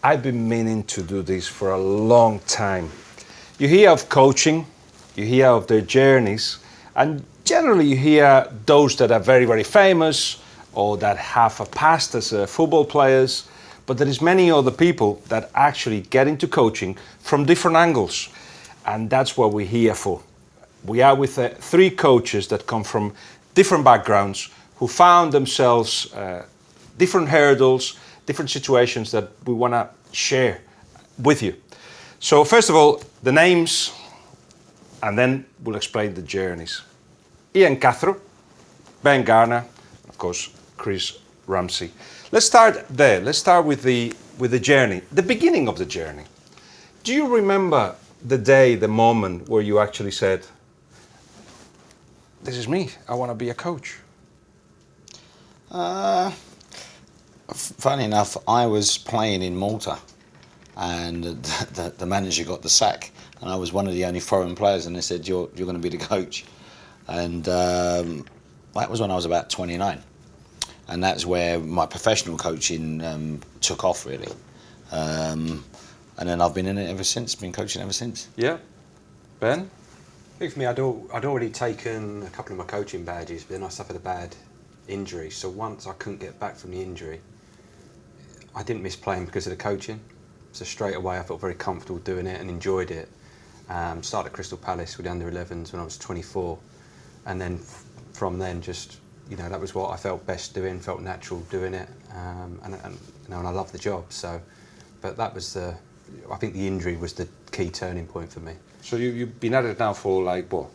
I've been meaning to do this for a long time. You hear of coaching, you hear of their journeys, and generally you hear those that are very, very famous or that have a past as football players, but there is many other people that actually get into coaching from different angles, and that's what we're here for. We are with 3 coaches that come from different backgrounds, who found themselves different hurdles, different situations that we want to share with you. So first of all, the names, and then we'll explain the journeys. Ian Cathro, Ben Garner, of course, Chris Ramsey. Let's start there. Let's start with the journey, the beginning of the journey. Do you remember the day, the moment where you actually said, "This is me, I want to be a coach"? Funny enough, I was playing in Malta, and the manager got the sack, and I was one of the only foreign players, and they said, "You're going to be the coach," and that was when I was about 29, and that's where my professional coaching took off really, and then I've been in it ever since. Been coaching ever since. Yeah, Ben. I think for me, I'd already taken a couple of my coaching badges, but then I suffered a bad injury. So once I couldn't get back from the injury, I didn't miss playing because of the coaching. So straight away I felt very comfortable doing it and enjoyed it. Started at Crystal Palace with the under-11s when I was 24, and then from then just, that was what I felt best doing, felt natural doing it, and I loved the job. So, but that was I think the injury was the key turning point for me. So you've been at it now for well,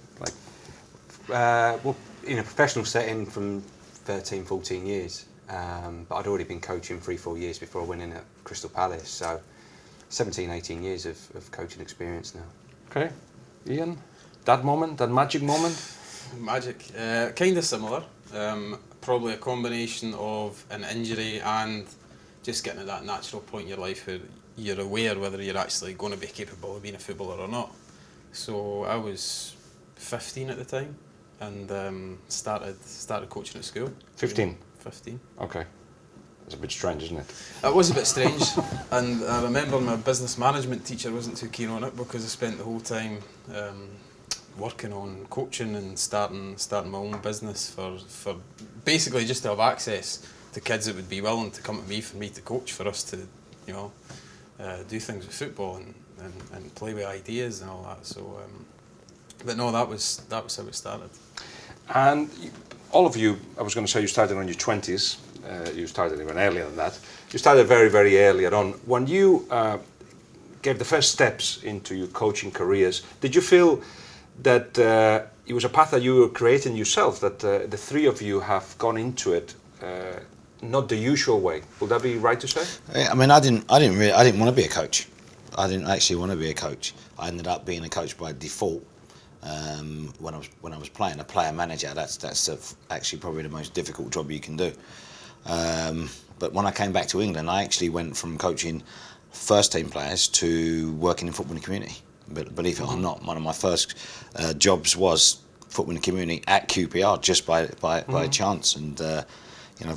in a professional setting from 13, 14 years. But I'd already been coaching 3-4 years before I went in at Crystal Palace. So 17, 18 years of coaching experience now. Okay. Ian, that moment, that magic moment? Magic. Kind of similar. Probably a combination of an injury and just getting to that natural point in your life where you're aware whether you're actually going to be capable of being a footballer or not. So I was 15 at the time, and started coaching at school. 15? 15. Okay. It's a bit strange, isn't it? It was a bit strange, and I remember my business management teacher wasn't too keen on it because I spent the whole time working on coaching and starting my own business for basically just to have access to kids that would be willing to come to me for me to coach, for us to do things with football and play with ideas and all that. So, but no, that was how it started. And all of you, I was going to say you started in your 20s. You started even earlier than that. You started very, very earlier on. When you gave the first steps into your coaching careers, did you feel that it was a path that you were creating yourself, that the 3 of you have gone into it not the usual way? Would that be right to say? I mean, I didn't want to be a coach. I didn't actually want to be a coach. I ended up being a coach by default. When I was playing, a player manager, that's actually probably the most difficult job you can do. But when I came back to England, I actually went from coaching first team players to working in football in the community. But believe it or not, one of my first jobs was football in the community at QPR, just by chance. And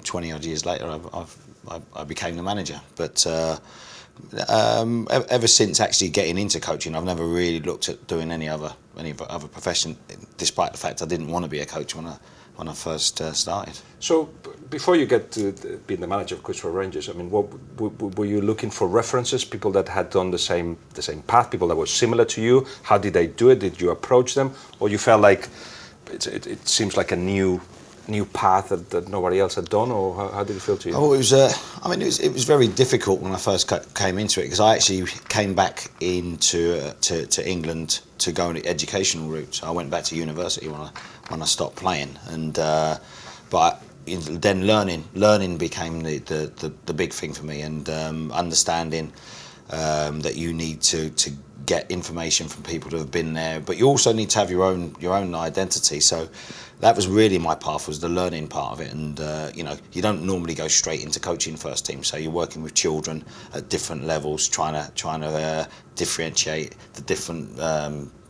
20 odd years later, I became the manager. But ever since actually getting into coaching, I've never really looked at doing any other profession, despite the fact I didn't want to be a coach when I first started. So before you get to being the manager of Crystal Rangers, I mean, what were you looking for references? People that had done the same path, people that were similar to you. How did they do it? Did you approach them, or you felt like it seems like a new path that nobody else had done, or how did it feel to you? Oh, it was very difficult when I first came into it, because I actually came back into to England to go on the educational route. So I went back to university when I stopped playing, and but then learning became the big thing for me, and understanding that you need to get information from people that have been there, but you also need to have your own identity. So that was really my path, was the learning part of it. And you don't normally go straight into coaching first team, so you're working with children at different levels, trying to differentiate the different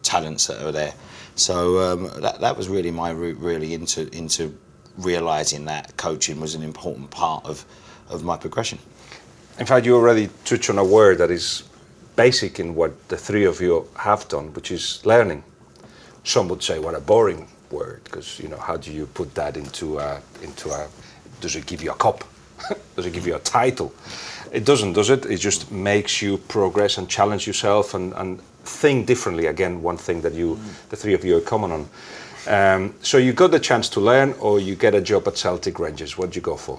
talents that are there. So that was really my route, really into realising that coaching was an important part of my progression. In fact, you already touched on a word that is basic in what the three of you have done, which is learning. Some would say, what a boring word, because how do you put that into a? Does it give you a cup? Does it give you a title? It doesn't, does it? It just makes you progress and challenge yourself and think differently. Again, one thing that the three of you are common on. So you got the chance to learn, or you get a job at Celtic Rangers. What do you go for?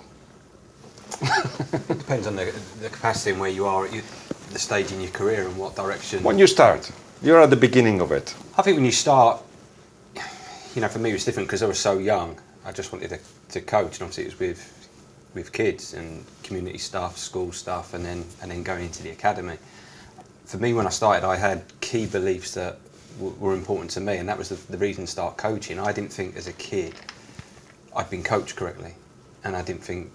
It depends on the capacity and where you are at the stage in your career and what direction. When you start, you're at the beginning of it. I think when you start, for me it was different because I was so young. I just wanted to coach, and obviously it was with kids and community staff, school staff, and then going into the academy. For me, when I started, I had key beliefs that were important to me, and that was the reason to start coaching. I didn't think as a kid I'd been coached correctly, and I didn't think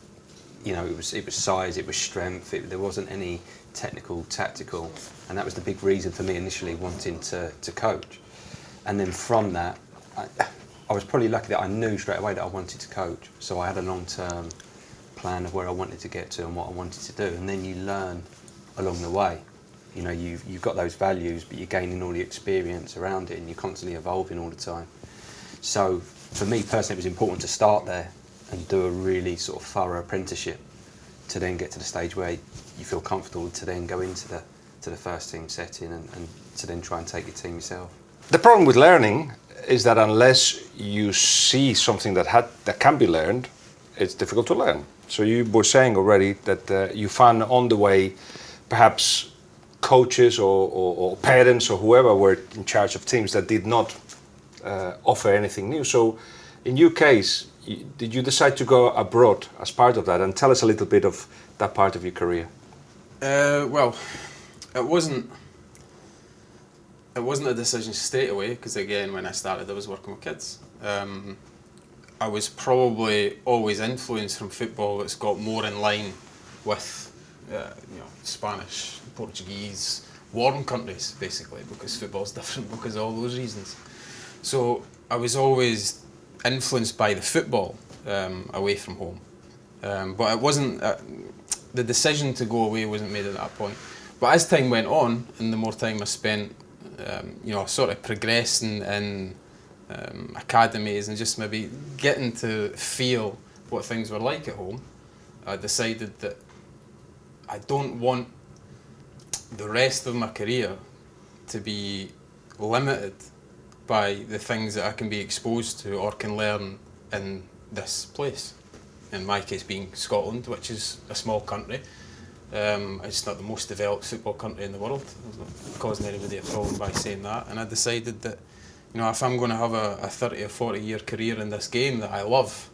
it was size, it was strength, there wasn't any technical, tactical, and that was the big reason for me initially wanting to coach. And then from that, I was probably lucky that I knew straight away that I wanted to coach, so I had a long-term plan of where I wanted to get to and what I wanted to do, and then you learn along the way. You've got those values, but you're gaining all the experience around it, and you're constantly evolving all the time. So for me personally, it was important to start there and do a really sort of thorough apprenticeship to then get to the stage where you feel comfortable to then go into the first team setting and to then try and take your team yourself. The problem with learning is that unless you see something that can be learned, it's difficult to learn. So you were saying already that you found on the way perhaps coaches or parents or whoever were in charge of teams that did not offer anything new. So in your case, did you decide to go abroad as part of that? And tell us a little bit of that part of your career. Well, it wasn't a decision straight away, because again, when I started, I was working with kids. I was probably always influenced from football that's got more in line with Spanish, Portuguese, warm countries, basically, because football's different because of all those reasons. So I was always influenced by the football away from home. But it wasn't, the decision to go away wasn't made at that point. But as time went on, and the more time I spent, sort of progressing in academies and just maybe getting to feel what things were like at home, I decided that I don't want the rest of my career to be limited by the things that I can be exposed to or can learn in this place. In my case being Scotland, which is a small country. It's not the most developed football country in the world. I'm not causing anybody a problem by saying that. And I decided that, if I'm going to have a 30 or 40 year career in this game that I love,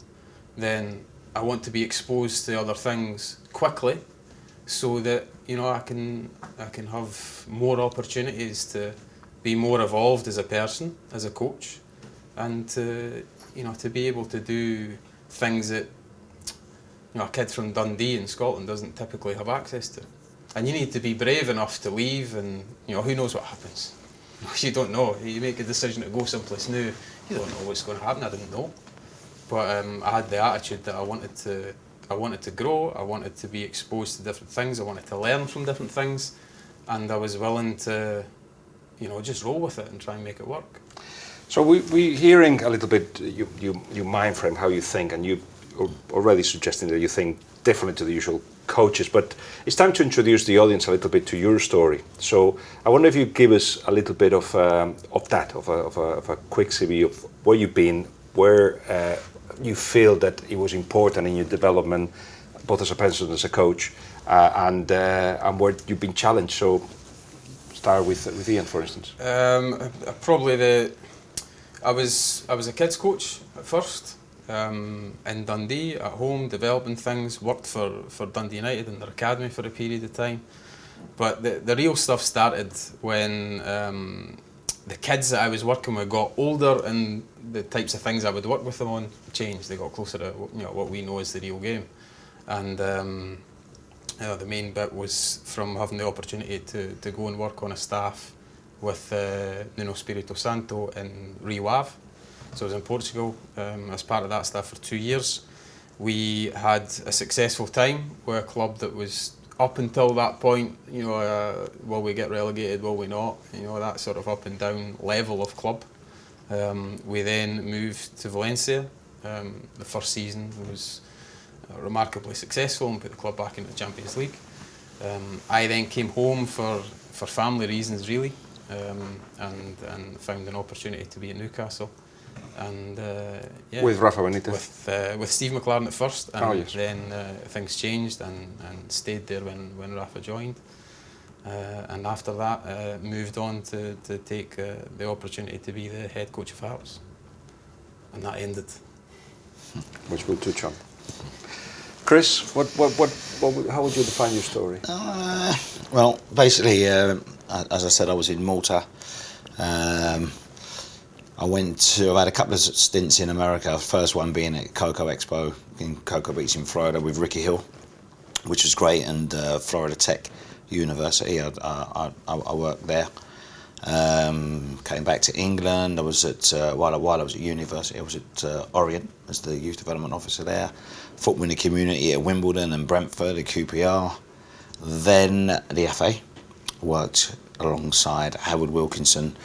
then I want to be exposed to other things quickly, so that I can have more opportunities to be more evolved as a person, as a coach, and to be able to do things that a kid from Dundee in Scotland doesn't typically have access to. And you need to be brave enough to leave, and who knows what happens. You don't know. You make a decision to go someplace new, you don't know what's going to happen. I didn't know, but I had the attitude that I wanted to grow. I wanted to be exposed to different things. I wanted to learn from different things, and I was willing to just roll with it and try and make it work. So we're hearing a little bit your mind frame, how you think, and you already suggesting that you think differently to the usual coaches, but it's time to introduce the audience a little bit to your story. So I wonder if you give us a little bit of a quick CV of where you've been, where you feel that it was important in your development, both as a person and as a coach, and where you've been challenged. So start with Ian, for instance. I was a kids coach at first. In Dundee, at home, developing things, worked for Dundee United in their academy for a period of time. But the real stuff started when the kids that I was working with got older, and the types of things I would work with them on changed. They got closer to what we know as the real game. And the main bit was from having the opportunity to go and work on a staff with Nuno Espírito Santo in Rio Ave. So I was in Portugal as part of that staff for 2 years. We had a successful time with a club that was up until that point, you know, will we get relegated, will we not? You know, that sort of up and down level of club. We then moved to Valencia. The first season was remarkably successful and put the club back into the Champions League. I then came home for family reasons, really, and found an opportunity to be at Newcastle. And yeah, With Rafa Benitez? With Steve McLaren at first, and yes. then things changed and stayed there when Rafa joined. And after that, moved on to take the opportunity to be the head coach of Hearts. And that ended. Which we'll touch on. Chris, how would you define your story? Well, basically, as I said, I was in Malta. I've had a couple of stints in America. First one being at Cocoa Expo in Cocoa Beach in Florida with Ricky Hill, which was great, and Florida Tech University. I worked there. Came back to England. I was at while I was at university, I was at Orient as the youth development officer there. Football in the community at Wimbledon and Brentford at QPR. Then the FA. Worked alongside Howard Wilkinson,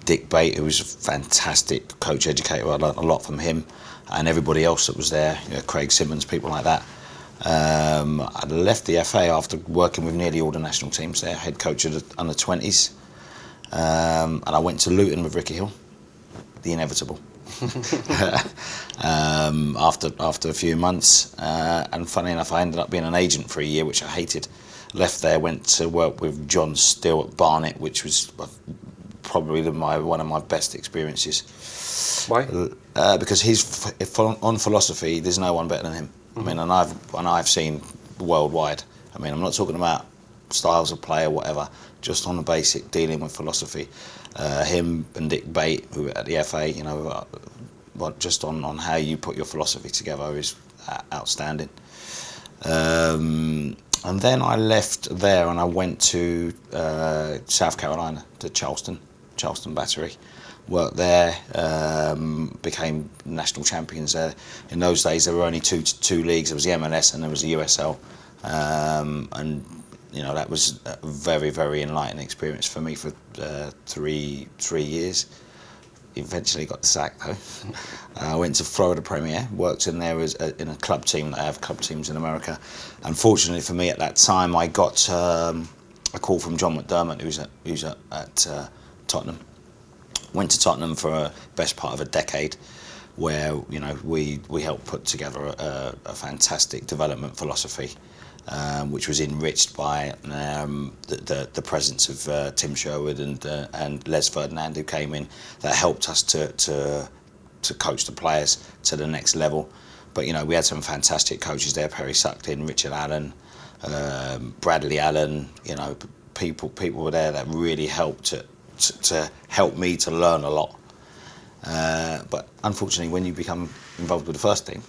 Dick Bate, who was a fantastic coach educator. I learned a lot from him, and everybody else that was there, you know, Craig Simmons, people like that. I left the FA after working with nearly all the national teams there, head coach of the under-20s. And I went to Luton with Ricky Hill, the inevitable. After a few months, and funny enough, I ended up being an agent for a year, which I hated. Left there, went to work with John Still at Barnet, which was probably one of my best experiences. Why? Because on philosophy, there's no one better than him. Mm-hmm. I mean, and I've seen worldwide. I mean, I'm not talking about styles of play or whatever, just on the basic dealing with philosophy. Him and Dick Bate, who were at the FA, you know, just on how you put your philosophy together is outstanding. And then I left there and I went to South Carolina, to Charleston Battery. Worked there, became national champions there. In those days, there were only two leagues. There was the MLS and there was the USL. And you know, that was a very, very enlightening experience for me for 3 years. Eventually got the sack though. I went to Florida Premier, worked in there in a club team. They have club teams in America. Unfortunately for me at that time, I got a call from John McDermott, who's at Tottenham. Went to Tottenham for a best part of a decade, where you know we helped put together a fantastic development philosophy. Which was enriched by the presence of Tim Sherwood and Les Ferdinand, who came in, that helped us to coach the players to the next level. But you know, we had some fantastic coaches there: Perry Suckton, Richard Allen, Bradley Allen. You know, people were there that really helped to help me to learn a lot. But unfortunately, when you become involved with the first team,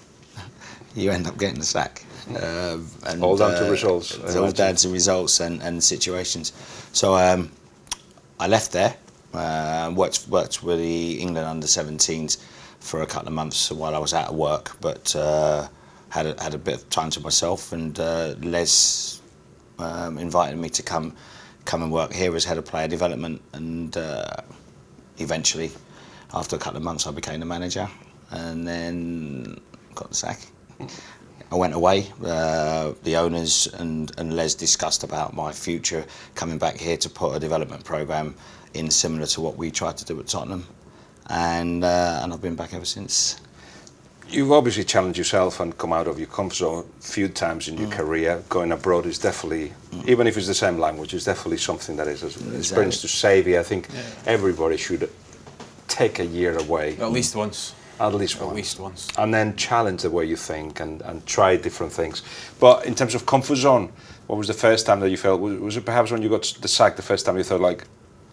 you end up getting the sack. And, all down to results. All down to results and situations. So I left there, worked with the England under-17s for a couple of months while I was out of work, but had a bit of time to myself, and Les invited me to come and work here as head of player development, and eventually, after a couple of months, I became the manager, and then got the sack. I went away. The owners and Les discussed about my future coming back here to put a development programme in similar to what we tried to do at Tottenham, and I've been back ever since. You've obviously challenged yourself and come out of your comfort zone a few times in your career. Going abroad is definitely, even if it's the same language, is definitely something that is an experience to save you. I think everybody should take a year away. At least once. At least once. And then challenge the way you think and try different things. But in terms of comfort zone, what was the first time that you felt? Was it perhaps when you got the sack the first time you thought like,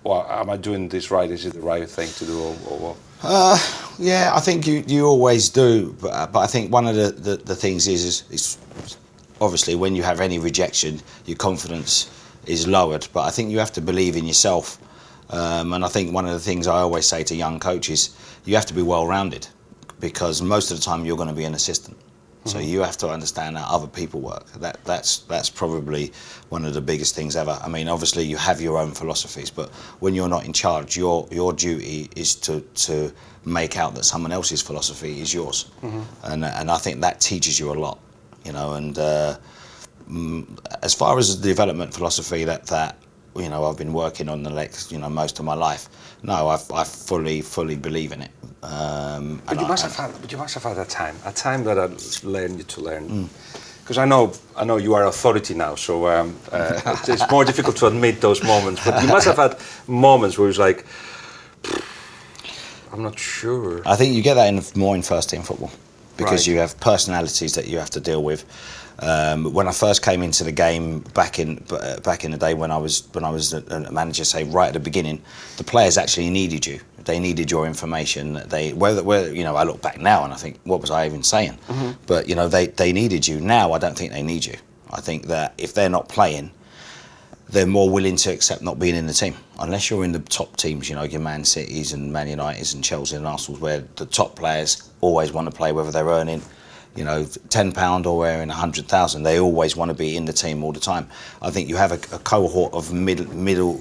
well, am I doing this right? Is it the right thing to do or what? Yeah, I think you always do. But I think one of the things is obviously when you have any rejection, your confidence is lowered. But I think you have to believe in yourself. And I think one of the things I always say to young coaches, you have to be well-rounded, because most of the time you're going to be an assistant. So you have to understand how other people work. That's probably one of the biggest things ever. I mean, obviously you have your own philosophies, but when you're not in charge, your duty is to make out that someone else's philosophy is yours, and I think that teaches you a lot, you know. And as far as the development philosophy that you know I've been working on the next, you know, most of my life, no, I fully believe in it. But you must have had a time that led you to learn. Because I know you are authority now, so it's more difficult to admit those moments. But you must have had moments where it was like, I'm not sure. I think you get that more in first team football, because Right. you have personalities that you have to deal with. When I first came into the game back in the day, when I was a manager, say right at the beginning, the players actually needed you. They needed your information. Whether you know, I look back now and I think, what was I even saying? But you know, they needed you. Now I don't think they need you. I think that if they're not playing, they're more willing to accept not being in the team. Unless you're in the top teams, you know, your Man Cities and Man Uniteds and Chelsea and Arsenal, where the top players always want to play, whether they're earning, you know, £10 or wearing 100,000. They always want to be in the team all the time. I think you have a cohort of middle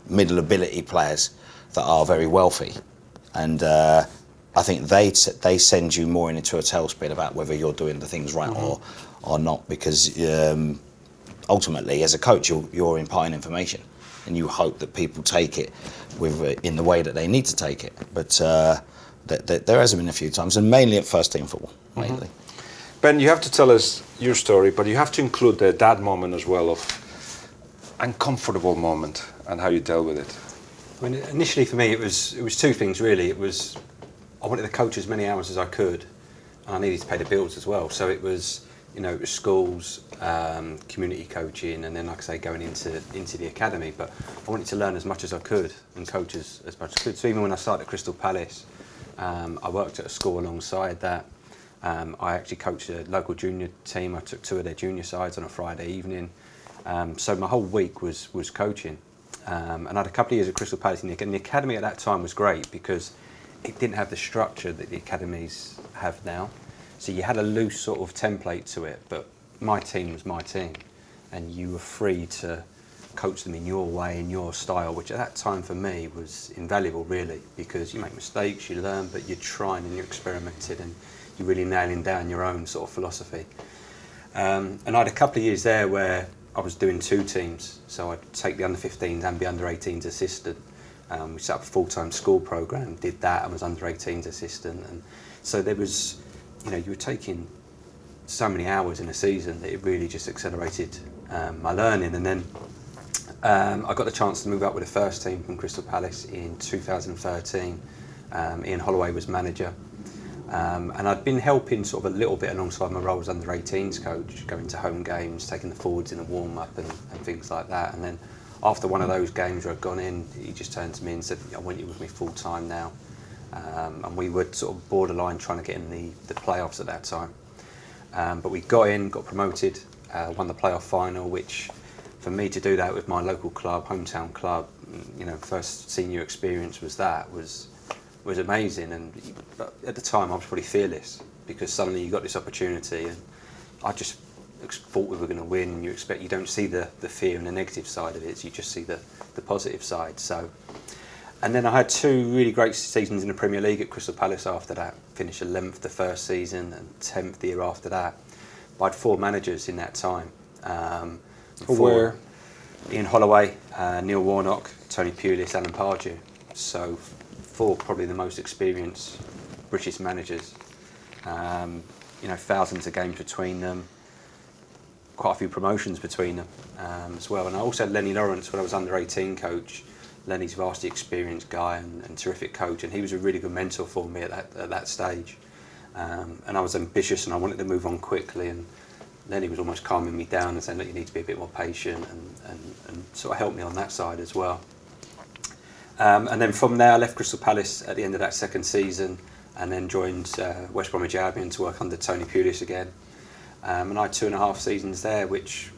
ability players that are very wealthy, and I think they send you more into a tailspin about whether you're doing the things right or not, because ultimately, as a coach, you're imparting information, and you hope that people take it in the way that they need to take it. But there has been a few times, and mainly at first team football, mainly. Ben, you have to tell us your story, but you have to include that moment as well, of uncomfortable moment, and how you dealt with it. I mean, initially for me, it was two things really. It was I wanted to coach as many hours as I could, and I needed to pay the bills as well. So it was, you know, it was schools, community coaching, and then, like I say, going into the academy. But I wanted to learn as much as I could and coach as much as I could. So even when I started at Crystal Palace, I worked at a school alongside that. I actually coached a local junior team. I took 2 of their junior sides on a Friday evening. So my whole week was coaching. And I had a couple of years at Crystal Palace, and the academy at that time was great because it didn't have the structure that the academies have now. So you had a loose sort of template to it, but my team was my team, and you were free to coach them in your way, in your style, which at that time for me was invaluable really, because you make mistakes, you learn, but you're trying and you're experimenting and you're really nailing down your own sort of philosophy. And I had a couple of years there where I was doing 2 teams, so I'd take the under-15s and the under-18s assistant. We set up a full-time school programme, did that, and was under-18s assistant. And so there was, you know, you were taking so many hours in a season that it really just accelerated my learning. And then I got the chance to move up with the first team from Crystal Palace in 2013. Ian Holloway was manager. And I'd been helping sort of a little bit alongside my role as under-18s coach, going to home games, taking the forwards in a warm-up and things like that. And then after one of those games where I'd gone in, he just turned to me and said, I want you with me full-time now. And we were sort of borderline trying to get in the playoffs at that time. But we got in, got promoted, won the playoff final, which for me to do that with my local club, hometown club, you know, first senior experience was amazing. And at the time I was probably fearless, because suddenly you got this opportunity and I just thought we were going to win. You don't see the fear and the negative side of it, so you just see the positive side. So, and then I had 2 really great seasons in the Premier League at Crystal Palace after that. Finished 11th the first season and 10th the year after that. But I had 4 managers in that time. Where? Ian Holloway, Neil Warnock, Tony Pulis, Alan Pardew. So 4 probably the most experienced British managers. You know, thousands of games between them, quite a few promotions between them as well. And I also had Lenny Lawrence when I was under-18 coach. Lenny's vastly experienced guy and terrific coach, and he was a really good mentor for me at that stage. And I was ambitious and I wanted to move on quickly, and Lenny was almost calming me down and saying that you need to be a bit more patient and sort of help me on that side as well. And then from there I left Crystal Palace at the end of that second season, and then joined West Bromwich Albion to work under Tony Pulis again. And I had 2.5 seasons there, which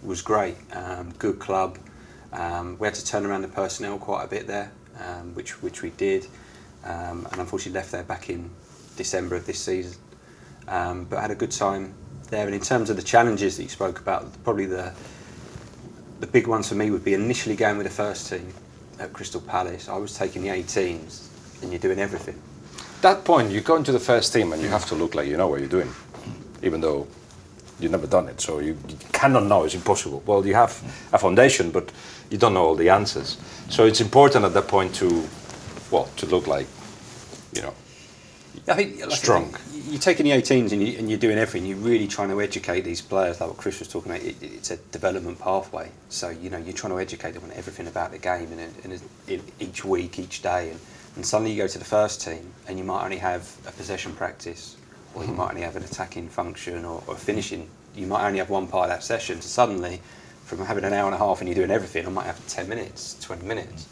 was great. Good club. We had to turn around the personnel quite a bit there, which we did. And unfortunately left there back in December of this season. but I had a good time there. And in terms of the challenges that you spoke about, probably the big ones for me would be initially going with the first team at Crystal Palace. I was taking the 18s, and you're doing everything. That point, you go into the first team and you have to look like you know what you're doing, even though you've never done it, so you cannot know, it's impossible. Well, you have a foundation, but you don't know all the answers. So it's important at that point to look like, I think strong. You're taking the 18s and you're doing everything. You're really trying to educate these players, like what Chris was talking about. It's a development pathway. So you're trying to educate them on everything about the game, and each week, each day, and suddenly you go to the first team and you might only have a possession practice, or you might only have an attacking function or finishing. You might only have one part of that session. So suddenly, from having an hour and a half and you're doing everything, I might have 10 minutes, 20 minutes.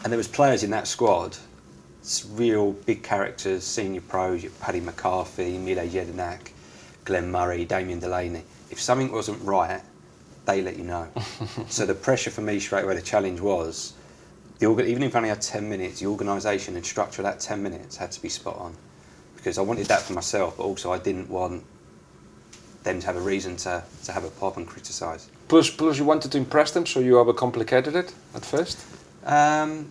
And there was players in that squad, real big characters, senior pros, Paddy McCarthy, Mile Jedinak, Glenn Murray, Damien Delaney. If something wasn't right, they let you know. So the pressure for me straight away, the challenge was, even if I only had 10 minutes, the organisation and structure of that 10 minutes had to be spot on. Because I wanted that for myself, but also I didn't want them to have a reason to have a pop and criticise. Plus you wanted to impress them, so you overcomplicated it at first? No,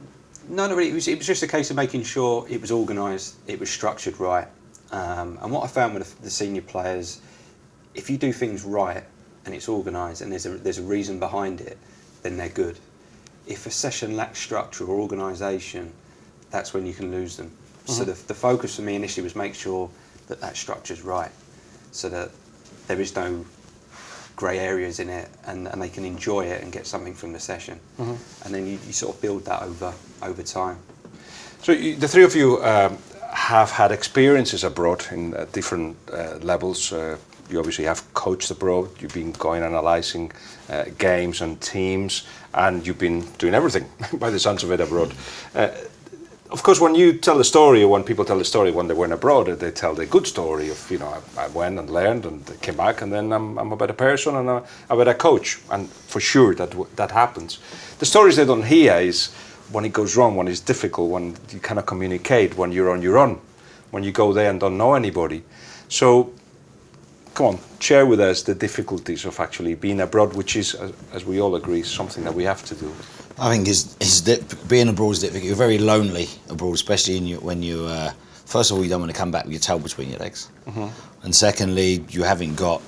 not really. It was just a case of making sure it was organised, it was structured right. And what I found with the senior players, if you do things right and it's organised and there's a reason behind it, then they're good. If a session lacks structure or organisation, that's when you can lose them. So the focus for me initially was make sure that structure's right, so that there is no grey areas in it, and they can enjoy it and get something from the session. And then you sort of build that over time. So the three of you have had experiences abroad in different levels. You obviously have coached abroad, you've been going analysing games and teams, and you've been doing everything by the sounds of it abroad. Of course, when you tell the story, or when people tell the story when they went abroad, they tell the good story of, I went and learned and came back, and then I'm a better person and a better coach. And for sure that happens. The stories they don't hear is when it goes wrong, when it's difficult, when you cannot communicate, when you're on your own, when you go there and don't know anybody. So, come on, share with us the difficulties of actually being abroad, which is, as we all agree, something that we have to do. I think being abroad is difficult. You're very lonely abroad, especially when you. First of all, you don't want to come back with your tail between your legs, and secondly, you haven't got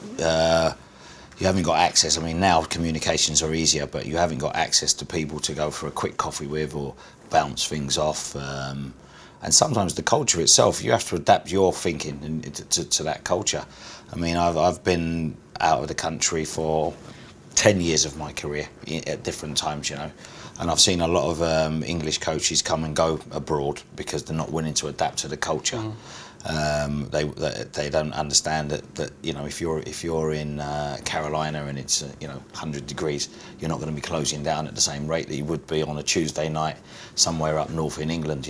access. I mean, now communications are easier, but you haven't got access to people to go for a quick coffee with or bounce things off. And sometimes the culture itself, you have to adapt your thinking to that culture. I mean, I've been out of the country for 10 years of my career at different times, and I've seen a lot of English coaches come and go abroad because they're not willing to adapt to the culture. They don't understand that if you're in Carolina and it's 100 degrees, you're not going to be closing down at the same rate that you would be on a Tuesday night somewhere up north in England,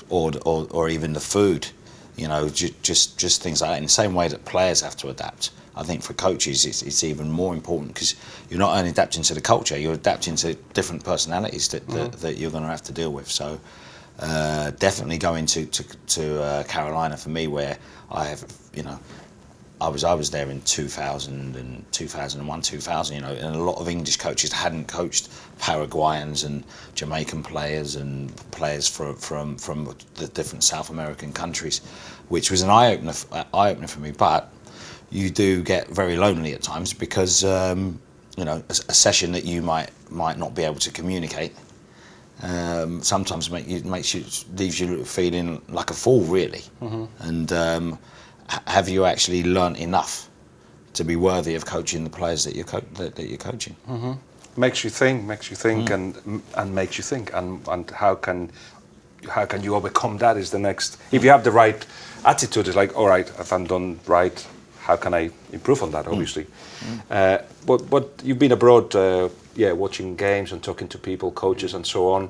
or even the food, just things like that. In the same way that players have to adapt, I think for coaches it's even more important, because you're not only adapting to the culture, you're adapting to different personalities that you're going to have to deal with. So definitely going to Carolina for me, where I have, I was there in 2000 and 2001, 2000, and a lot of English coaches hadn't coached Paraguayans and Jamaican players and players from the different South American countries, which was an eye-opener for me. But you do get very lonely at times, because a session that you might not be able to communicate sometimes leaves you feeling like a fool, really. And have you actually learnt enough to be worthy of coaching the players that you're coaching? Makes you think, and makes you think, and how can you overcome that is the next. If you have the right attitude, it's like, all right, if I'm done right, how can I improve on that? Obviously, but you've been abroad, watching games and talking to people, coaches, and so on.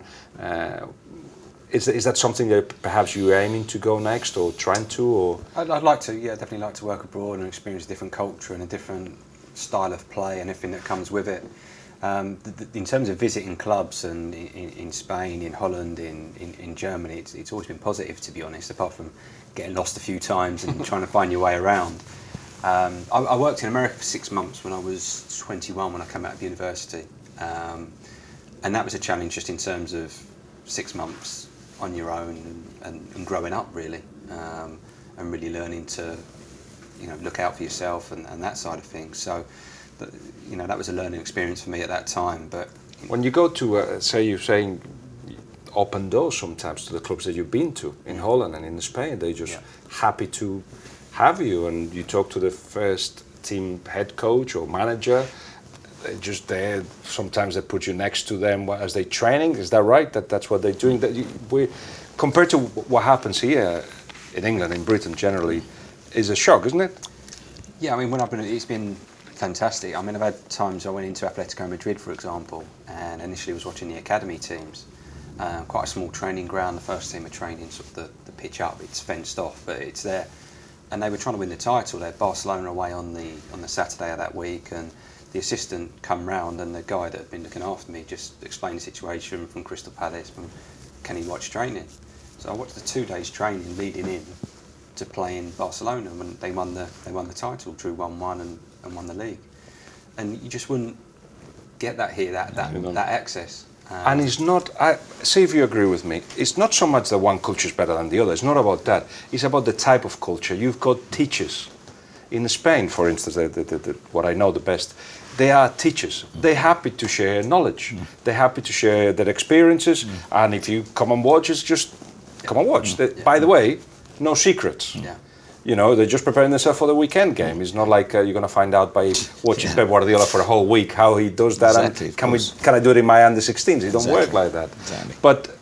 Is that something that perhaps you're aiming to go next, or trying to, or? I'd like to, definitely like to work abroad and experience a different culture and a different style of play and everything that comes with it. In terms of visiting clubs and in Spain, in Holland, in Germany, it's always been positive, to be honest, apart from getting lost a few times and trying to find your way around. I worked in America for 6 months when I was 21, when I came out of university. And that was a challenge just in terms of 6 months on your own and growing up, really, and really learning to, look out for yourself and that side of things. So, that was a learning experience for me at that time. But when you go to, say you're saying, open doors sometimes to the clubs that you've been to in Holland and in Spain, they're just happy to have you, and you talk to the first team head coach or manager, they're just there. Sometimes they put you next to them as they're training. Is that right? That's what they're doing? Compared to what happens here in England, in Britain generally, is a shock, isn't it? Yeah, I mean, it's been fantastic. I mean, I've had times I went into Atletico Madrid, for example, and initially was watching the academy teams. Quite a small training ground. The first team are training sort of the pitch up. It's fenced off, but it's there. And they were trying to win the title. They had Barcelona away on the Saturday of that week, and the assistant come round, and the guy that had been looking after me just explained the situation from Crystal Palace. Can he watch training? So I watched the 2 days training leading in to playing Barcelona when they won the title, drew 1-1 and won the league. And you just wouldn't get that here, that access. And it's not, see if you agree with me, it's not so much that one culture is better than the other. It's not about that. It's about the type of culture. You've got teachers. In Spain, for instance, what I know the best, they are teachers. They're happy to share knowledge. They're happy to share their experiences. And if you come and watch, it's just come and watch. By the way, no secrets. Yeah. They're just preparing themselves for the weekend game. It's not like you're going to find out by watching Pep Guardiola for a whole week how he does that. Exactly, and can I do it in my under-16s? It don't work like that. Exactly. But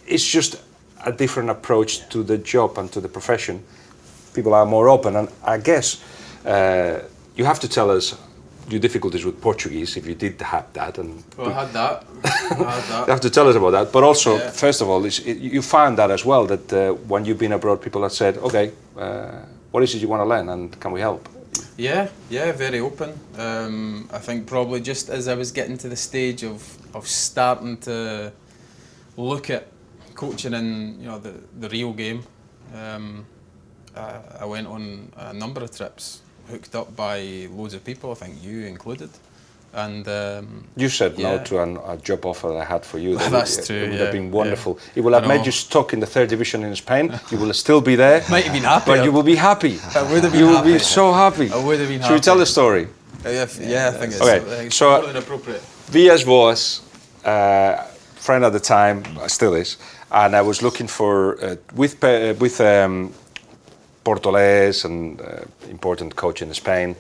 it's just a different approach to the job and to the profession. People are more open, and I guess you have to tell us your difficulties with Portuguese, if you did have that. Well, I had that. You have to tell us about that. But also, first of all, you found that as well, that when you've been abroad, people have said, okay, what is it you want to learn, and can we help? Yeah, very open. I think probably just as I was getting to the stage of starting to look at coaching in the real game, I went on a number of trips, hooked up by loads of people, I think you included. And you said no to a job offer that I had for you. That's true. It would have been wonderful. It would have made you stuck in the 3rd division in Spain. You will still be there. Might have been happy. But you will be happy. I would have been You happy. will be so happy. I would have been happy. Should we tell the story? Yeah, I think it's, Okay, so more than appropriate. Vias was friend at the time, still is, and I was looking for with Portoles and important coach in Spain,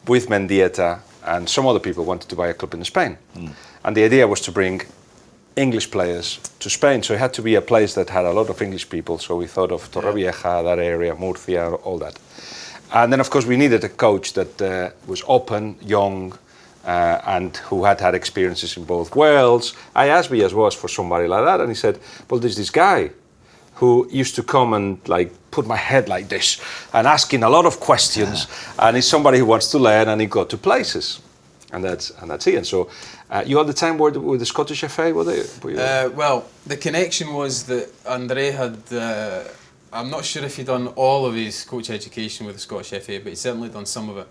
with Mendieta and some other people wanted to buy a club in Spain, and the idea was to bring English players to Spain. So it had to be a place that had a lot of English people. So we thought of Torrevieja, that area, Murcia, all that. And then, of course, we needed a coach that was open, young, and who had had experiences in both worlds. I asked Vias was for somebody like that, and he said, well, there's this guy who used to come and put my head like this and asking a lot of questions, and he's somebody who wants to learn, and he got to places. And that's it. And so you at the time were with the Scottish FA, were they? Well, the connection was that Andre had, I'm not sure if he'd done all of his coach education with the Scottish FA, but he'd certainly done some of it.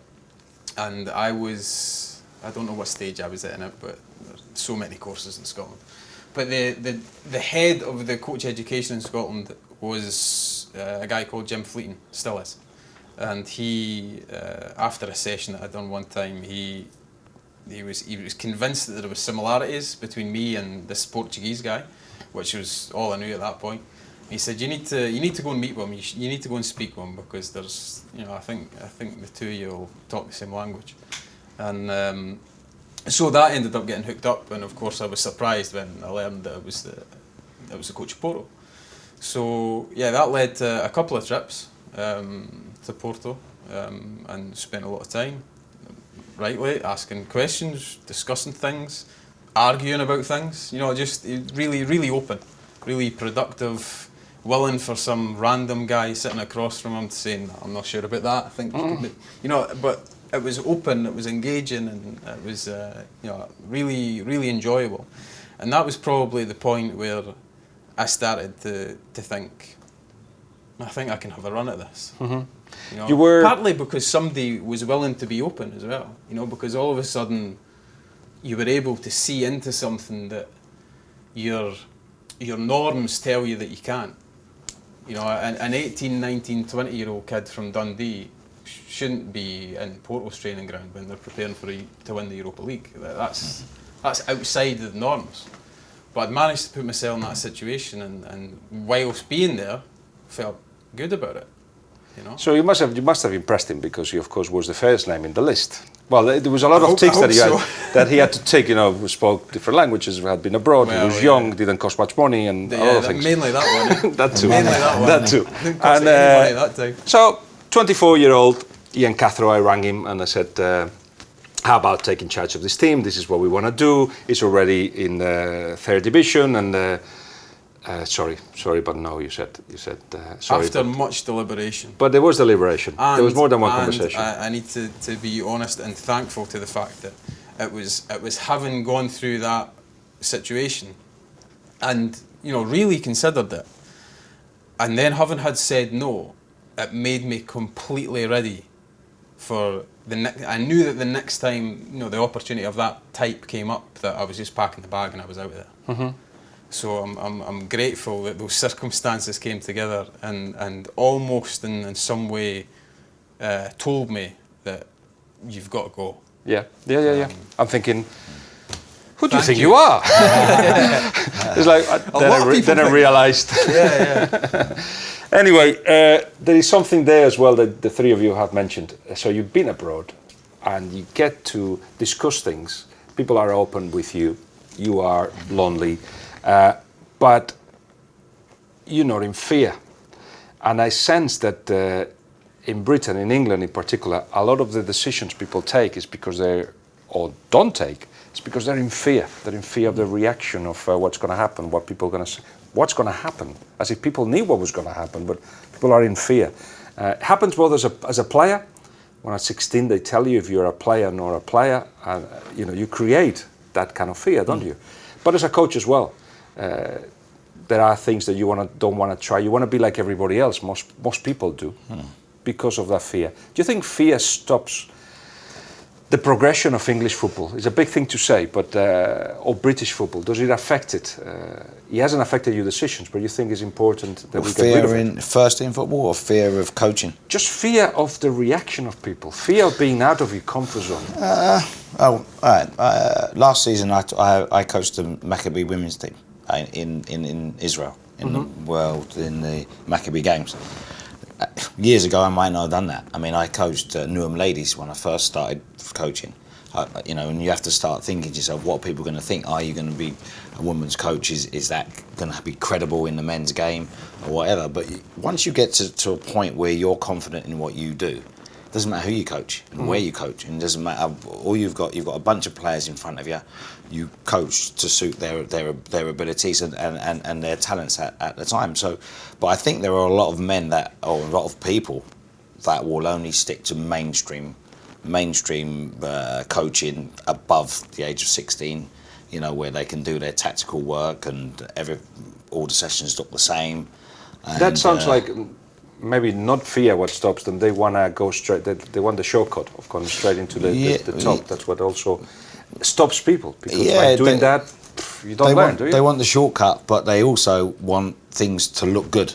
And I don't know what stage I was at in it, but there's so many courses in Scotland. But the head of the coach education in Scotland was a guy called Jim Fleeton, still is. And he, after a session that I'd done one time, he was convinced that there were similarities between me and this Portuguese guy, which was all I knew at that point. He said, you need to go and meet with him. You need to go and speak with him, because there's, I think the two of you will talk the same language. And so that ended up getting hooked up, and of course I was surprised when I learned that it was the coach of Porto. So yeah, that led to a couple of trips to Porto, and spent a lot of time, rightly, asking questions, discussing things, arguing about things. Just really, really open, really productive, willing for some random guy sitting across from him to say, I'm not sure about that. I think, but it was open, it was engaging, and it was really, really enjoyable. And that was probably the point where I started to think, I think I can have a run at this. Mm-hmm. You were partly because somebody was willing to be open as well. Because all of a sudden you were able to see into something that your norms tell you that you can't. An 18, 19, 20-year-old kid from Dundee shouldn't be in Porto's training ground when they're preparing to win the Europa League. That's outside of the norms. But I'd managed to put myself in that situation, and whilst being there, felt good about it. So you must have impressed him, because he of course was the first name in the list. Well, there was a lot of ticks that he had to take. We spoke different languages, we had been abroad, he was young, didn't cost much money, and other things. Mainly that one. That too. Mainly that one. That too. Didn't cost any money that time. So, 24-year-old Ian Cathro, I rang him and I said, how about taking charge of this team? This is what we want to do. It's already in the third division, and sorry, but no, you said sorry. After much deliberation. But there was deliberation. There was more than one conversation. I need to be honest and thankful to the fact that it was having gone through that situation, and really considered it, and then having had said no, it made me completely ready for the next. I knew that the next time the opportunity of that type came up, that I was just packing the bag and I was out there. Mm-hmm. So I'm grateful that those circumstances came together and almost in some way told me that you've got to go. Yeah. I'm thinking, who do you think you are? It's like then I realised. Yeah. Anyway, there is something there as well that the three of you have mentioned. So you've been abroad, and you get to discuss things. People are open with you. You are lonely, but you're not in fear. And I sense that in Britain, in England in particular, a lot of the decisions people take is because don't take. It's because they're in fear. They're in fear of the reaction of what's going to happen, what people are going to say. What's going to happen? As if people knew what was going to happen, but people are in fear. It happens both as a player. When at 16 they tell you if you're a player nor a player, you create that kind of fear, don't you? But as a coach as well, there are things that you don't want to try. You want to be like everybody else. Most people do, because of that fear. Do you think fear stops the progression of English football? It's a big thing to say, but or British football, does it affect it? It hasn't affected your decisions, but you think it's important that we get rid of it? First in football, or fear of coaching? Just fear of the reaction of people, fear of being out of your comfort zone. All right. Last season, I coached the Maccabi women's team in Israel, in the world, in the Maccabi Games. Years ago, I might not have done that. I mean, I coached Newham ladies when I first started coaching. And you have to start thinking to yourself, what are people going to think? Are you going to be a women's coach? Is that going to be credible in the men's game or whatever? But once you get to a point where you're confident in what you do, it doesn't matter who you coach and where you coach, and it doesn't matter. All you've got a bunch of players in front of you. You coach to suit their abilities and their talents at the time. So, but I think there are a lot of men or a lot of people that will only stick to mainstream coaching above the age of 16. Where they can do their tactical work and all the sessions look the same. That sounds like maybe not fear what stops them. They want to go straight. They want the shortcut of going straight into the top. That's what also stops people, because by doing that, you don't learn, do you? They want the shortcut, but they also want things to look good.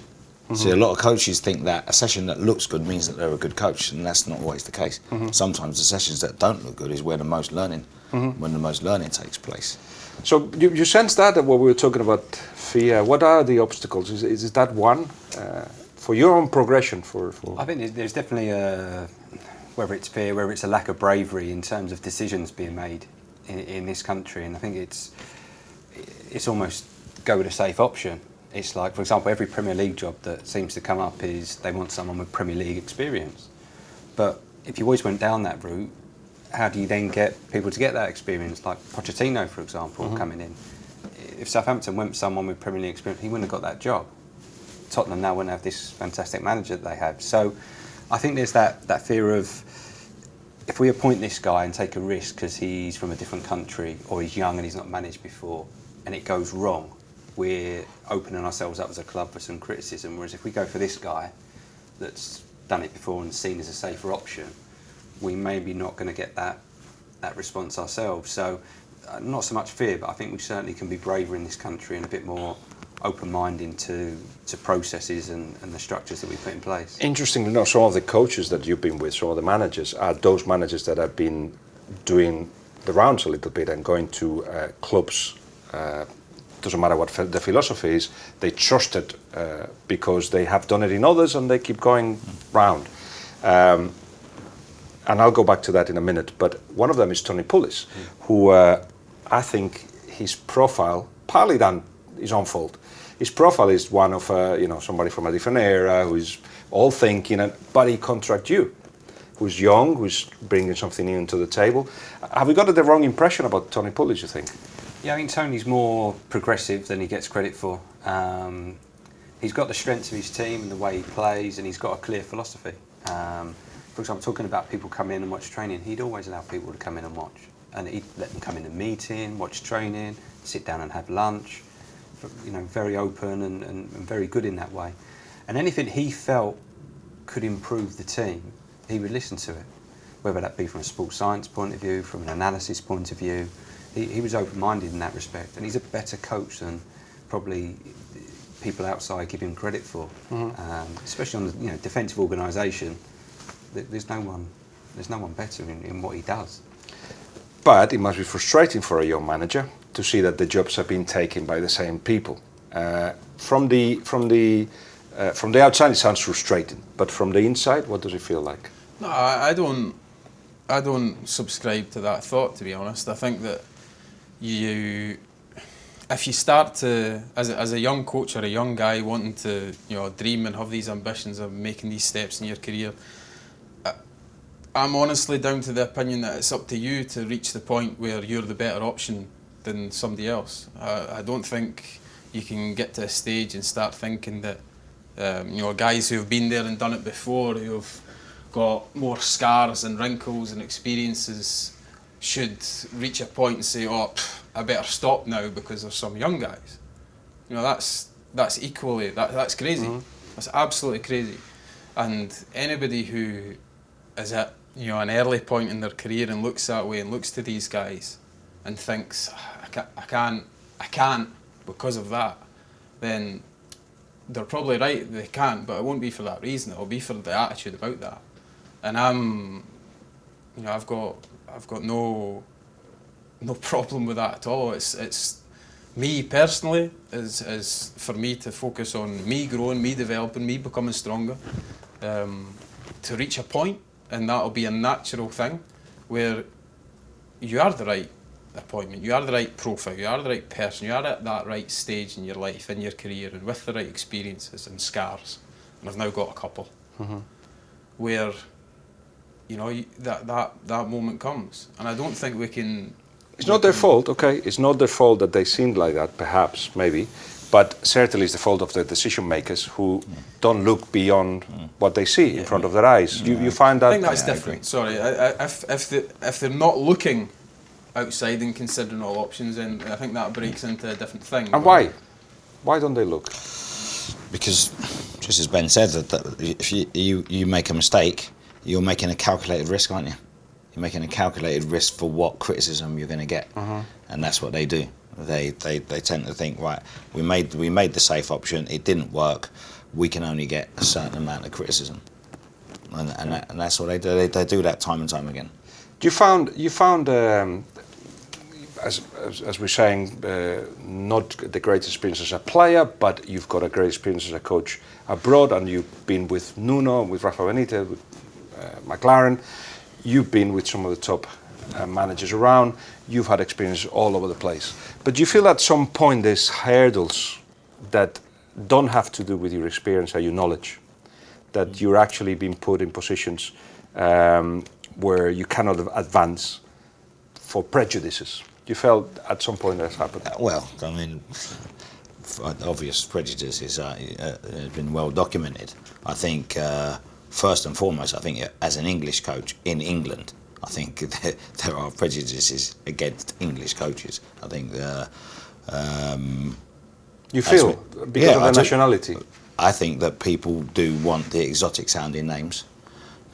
See, a lot of coaches think that a session that looks good means that they're a good coach, and that's not always the case. Sometimes the sessions that don't look good is where the most learning, takes place. So you sense that what we were talking about fear. What are the obstacles? Is that one for your own progression? I think there's definitely whether it's fear, whether it's a lack of bravery in terms of decisions being made in this country, and I think it's almost go with a safe option. It's like, for example, every Premier League job that seems to come up is they want someone with Premier League experience. But if you always went down that route, how do you then get people to get that experience? Like Pochettino, for example, coming in. If Southampton went with someone with Premier League experience, he wouldn't have got that job. Tottenham now wouldn't have this fantastic manager that they have. So I think there's that fear of if we appoint this guy and take a risk because he's from a different country or he's young and he's not managed before, and it goes wrong, we're opening ourselves up as a club for some criticism. Whereas if we go for this guy that's done it before and seen as a safer option, we maybe not going to get that response ourselves. So not so much fear, but I think we certainly can be braver in this country and a bit more open-minded to processes and the structures that we put in place. Interestingly enough, some of the coaches that you've been with, some of the managers, are those managers that have been doing the rounds a little bit and going to clubs. Doesn't matter what the philosophy is, they trust it because they have done it in others and they keep going round. And I'll go back to that in a minute, but one of them is Tony Pulis, who I think his profile, partly done his own fault. His profile is one of somebody from a different era who's all thinking, but he contract you, who's young, who's bringing something new to the table. Have we got the wrong impression about Tony Pulis, you think? Yeah, I think Tony's more progressive than he gets credit for. He's got the strengths of his team and the way he plays, and he's got a clear philosophy. For example, talking about people come in and watch training, he'd always allow people to come in and watch. And he'd let them come in and meeting, watch training, sit down and have lunch. Very open and very good in that way. And anything he felt could improve the team, he would listen to it. Whether that be from a sports science point of view, from an analysis point of view. He was open-minded in that respect. And he's a better coach than probably people outside give him credit for. Especially on the defensive organisation. There's no one better in what he does. But it must be frustrating for a young manager to see that the jobs have been taken by the same people. From the outside, it sounds frustrating, but from the inside, what does it feel like? No, I don't subscribe to that thought, to be honest. I think that if you start to, as a young coach or a young guy wanting to, dream and have these ambitions of making these steps in your career, I'm honestly down to the opinion that it's up to you to reach the point where you're the better option than somebody else. I don't think you can get to a stage and start thinking that guys who've been there and done it before, who've got more scars and wrinkles and experiences, should reach a point and say, I better stop now because there's some young guys. That's equally, that's crazy. That's absolutely crazy. And anybody who is at an early point in their career and looks that way and looks to these guys and thinks, I can't because of that, then they're probably right, they can't, but it won't be for that reason. It'll be for the attitude about that. And I've got no problem with that at all. It's me personally is for me to focus on me growing, me developing, me becoming stronger, to reach a point, and that'll be a natural thing where you are the right appointment, you are the right profile, you are the right person, you are at that right stage in your life, in your career, and with the right experiences and scars. And I've now got a couple where that moment comes, and I don't think we can. It's not their fault, okay? It's not their fault that they seemed like that, perhaps, maybe, but certainly it's the fault of the decision makers who don't look beyond what they see in front of their eyes. You find that. I think that's different. Sorry, if they're not looking outside and considering all options, then I think that breaks into a different thing. And why? Why don't they look? Because, just as Ben said, that if you make a mistake, you're making a calculated risk, aren't you? You're making a calculated risk for what criticism you're going to get, and that's what they do. They tend to think, right, we made the safe option, it didn't work, we can only get a certain amount of criticism, and that's what they do. They do that time and time again. You found as we're saying, not the greatest experience as a player, but you've got a great experience as a coach abroad, and you've been with Nuno, with Rafa Benitez, with McLaren. You've been with some of the top managers around. You've had experience all over the place. But you feel at some point there's hurdles that don't have to do with your experience or your knowledge, that you're actually being put in positions where you cannot advance for prejudices. You felt at some point that's happened? Well, I mean, obvious prejudices have been well documented. I think, first and foremost, I think as an English coach in England, I think there are prejudices against English coaches. I think you feel because of the nationality. I think that people do want the exotic sounding names.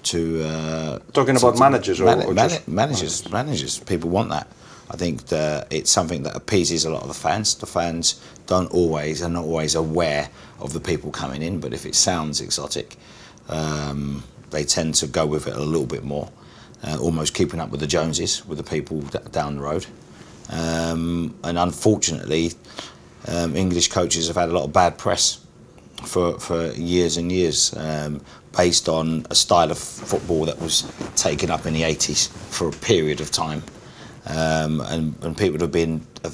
Talking about managers or just managers. People want that. I think that it's something that appeases a lot of the fans. The fans are not always aware of the people coming in, but if it sounds exotic, they tend to go with it a little bit more, almost keeping up with the Joneses, with the people down the road. And unfortunately, English coaches have had a lot of bad press for years and years, based on a style of football that was taken up in the 80s for a period of time, and people have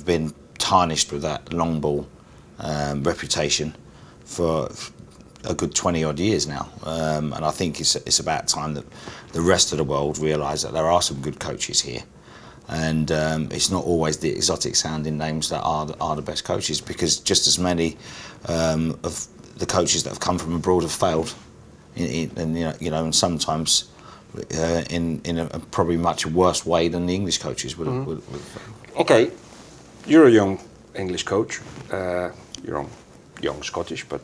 been tarnished with that long ball reputation for a good 20 odd years now, and I think it's about time that the rest of the world realise that there are some good coaches here, and it's not always the exotic sounding names that are the best coaches, because just as many of the coaches that have come from abroad have failed, and sometimes in a probably much worse way than the English coaches would. Okay, you're a young English coach. You're young Scottish, but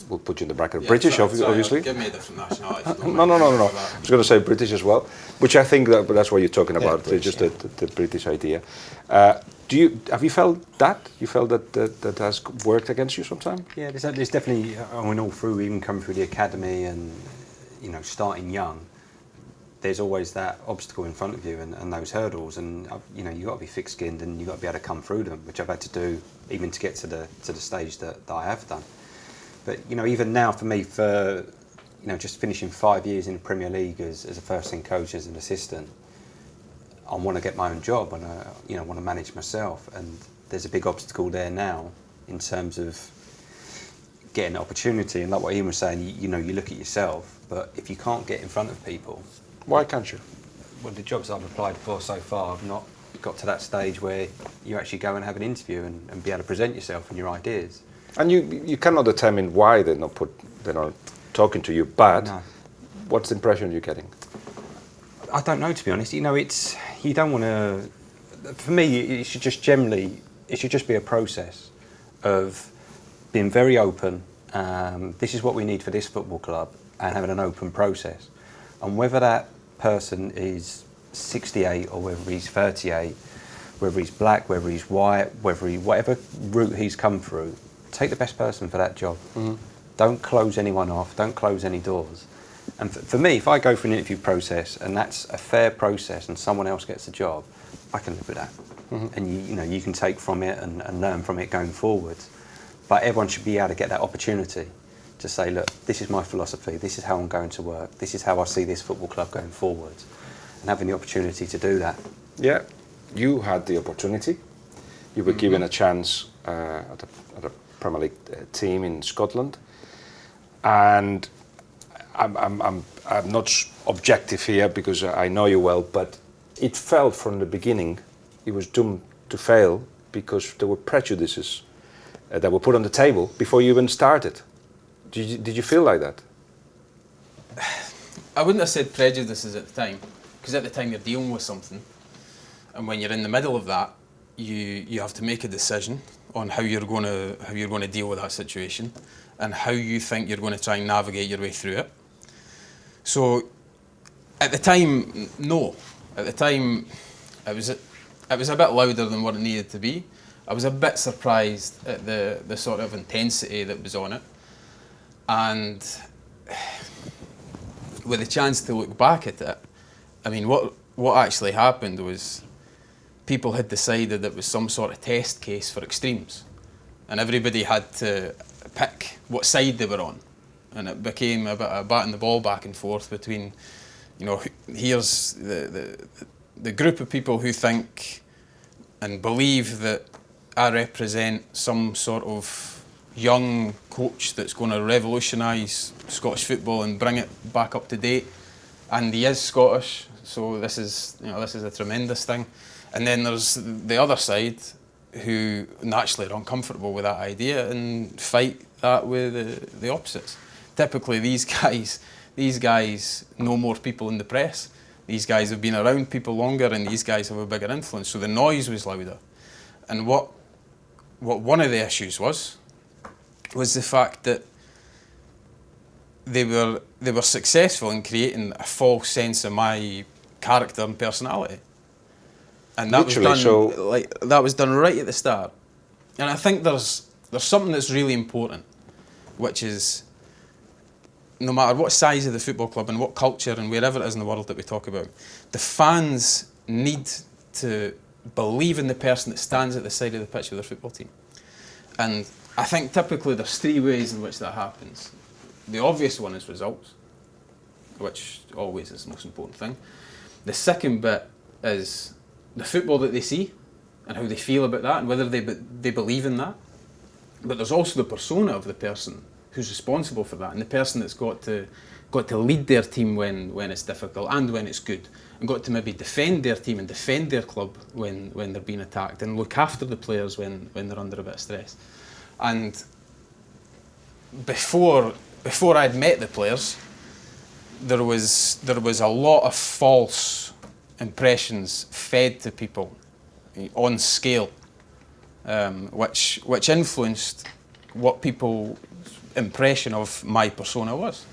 we'll put you in the bracket of British, obviously. Give me a different nationality. No. I was going to say British as well, which I think that's what you're talking about. British, just the British idea. Have you felt that? You felt that has worked against you sometime? Yeah, there's definitely. I mean, all through, even coming through the academy and starting young, there's always that obstacle in front of you and those hurdles, and you got to be thick-skinned and you got to be able to come through them, which I've had to do even to get to the stage that I have done. But even now for me, for just finishing 5 years in the Premier League as a first-team coach, as an assistant, I want to get my own job and I want to manage myself, and there's a big obstacle there now in terms of getting an opportunity. And like what Ian was saying, you look at yourself, but if you can't get in front of people, why can't you? Well, the jobs I've applied for so far, I've not got to that stage where you actually go and have an interview and be able to present yourself and your ideas. And you cannot determine why they're not talking to you, but No. What's the impression you're getting? I don't know, to be honest. You don't want to. For me, it should just be a process of being very open. This is what we need for this football club, and having an open process. And whether that person is 68 or whether he's 38, whether he's black, whether he's white, whatever route he's come through, take the best person for that job. Mm-hmm. Don't close anyone off. Don't close any doors. And for me, if I go for an interview process and that's a fair process and someone else gets the job, I can live with that. Mm-hmm. And you can take from it and learn from it going forward. But everyone should be able to get that opportunity to say, look, this is my philosophy, this is how I'm going to work, this is how I see this football club going forward, and having the opportunity to do that. Yeah, you had the opportunity. You were given a chance at a Premier League team in Scotland, and I'm not objective here because I know you well, but it felt from the beginning it was doomed to fail because there were prejudices that were put on the table before you even started. Did you feel like that? I wouldn't have said prejudices at the time, because at the time you're dealing with something, and when you're in the middle of that, you have to make a decision on how you're going to deal with that situation, and how you think you're going to try and navigate your way through it. So, at the time, no. At the time, it was a bit louder than what it needed to be. I was a bit surprised at the sort of intensity that was on it. And with a chance to look back at it, I mean, what actually happened was people had decided it was some sort of test case for extremes, and everybody had to pick what side they were on, and it became a bit of batting the ball back and forth between, here's the group of people who think and believe that I represent some sort of young coach that's going to revolutionise Scottish football and bring it back up to date, and he is Scottish, so this is a tremendous thing. And then there's the other side who naturally are uncomfortable with that idea and fight that with the opposites. Typically, these guys know more people in the press These guys have been around people longer, and these guys have a bigger influence. So the noise was louder. And what one of the issues was the fact that they were successful in creating a false sense of my character and personality. And that was done right at the start. And I think there's something that's really important, which is no matter what size of the football club and what culture and wherever it is in the world that we talk about, the fans need to believe in the person that stands at the side of the pitch of their football team. And I think typically there's three ways in which that happens. The obvious one is results, which always is the most important thing. The second bit is the football that they see and how they feel about that and whether they believe in that. But there's also the persona of the person who's responsible for that, and the person that's got to lead their team when it's difficult and when it's good, and got to maybe defend their team and defend their club when they're being attacked, and look after the players when they're under a bit of stress. And before I'd met the players, there was a lot of false impressions fed to people on scale, which influenced what people's impression of my persona was.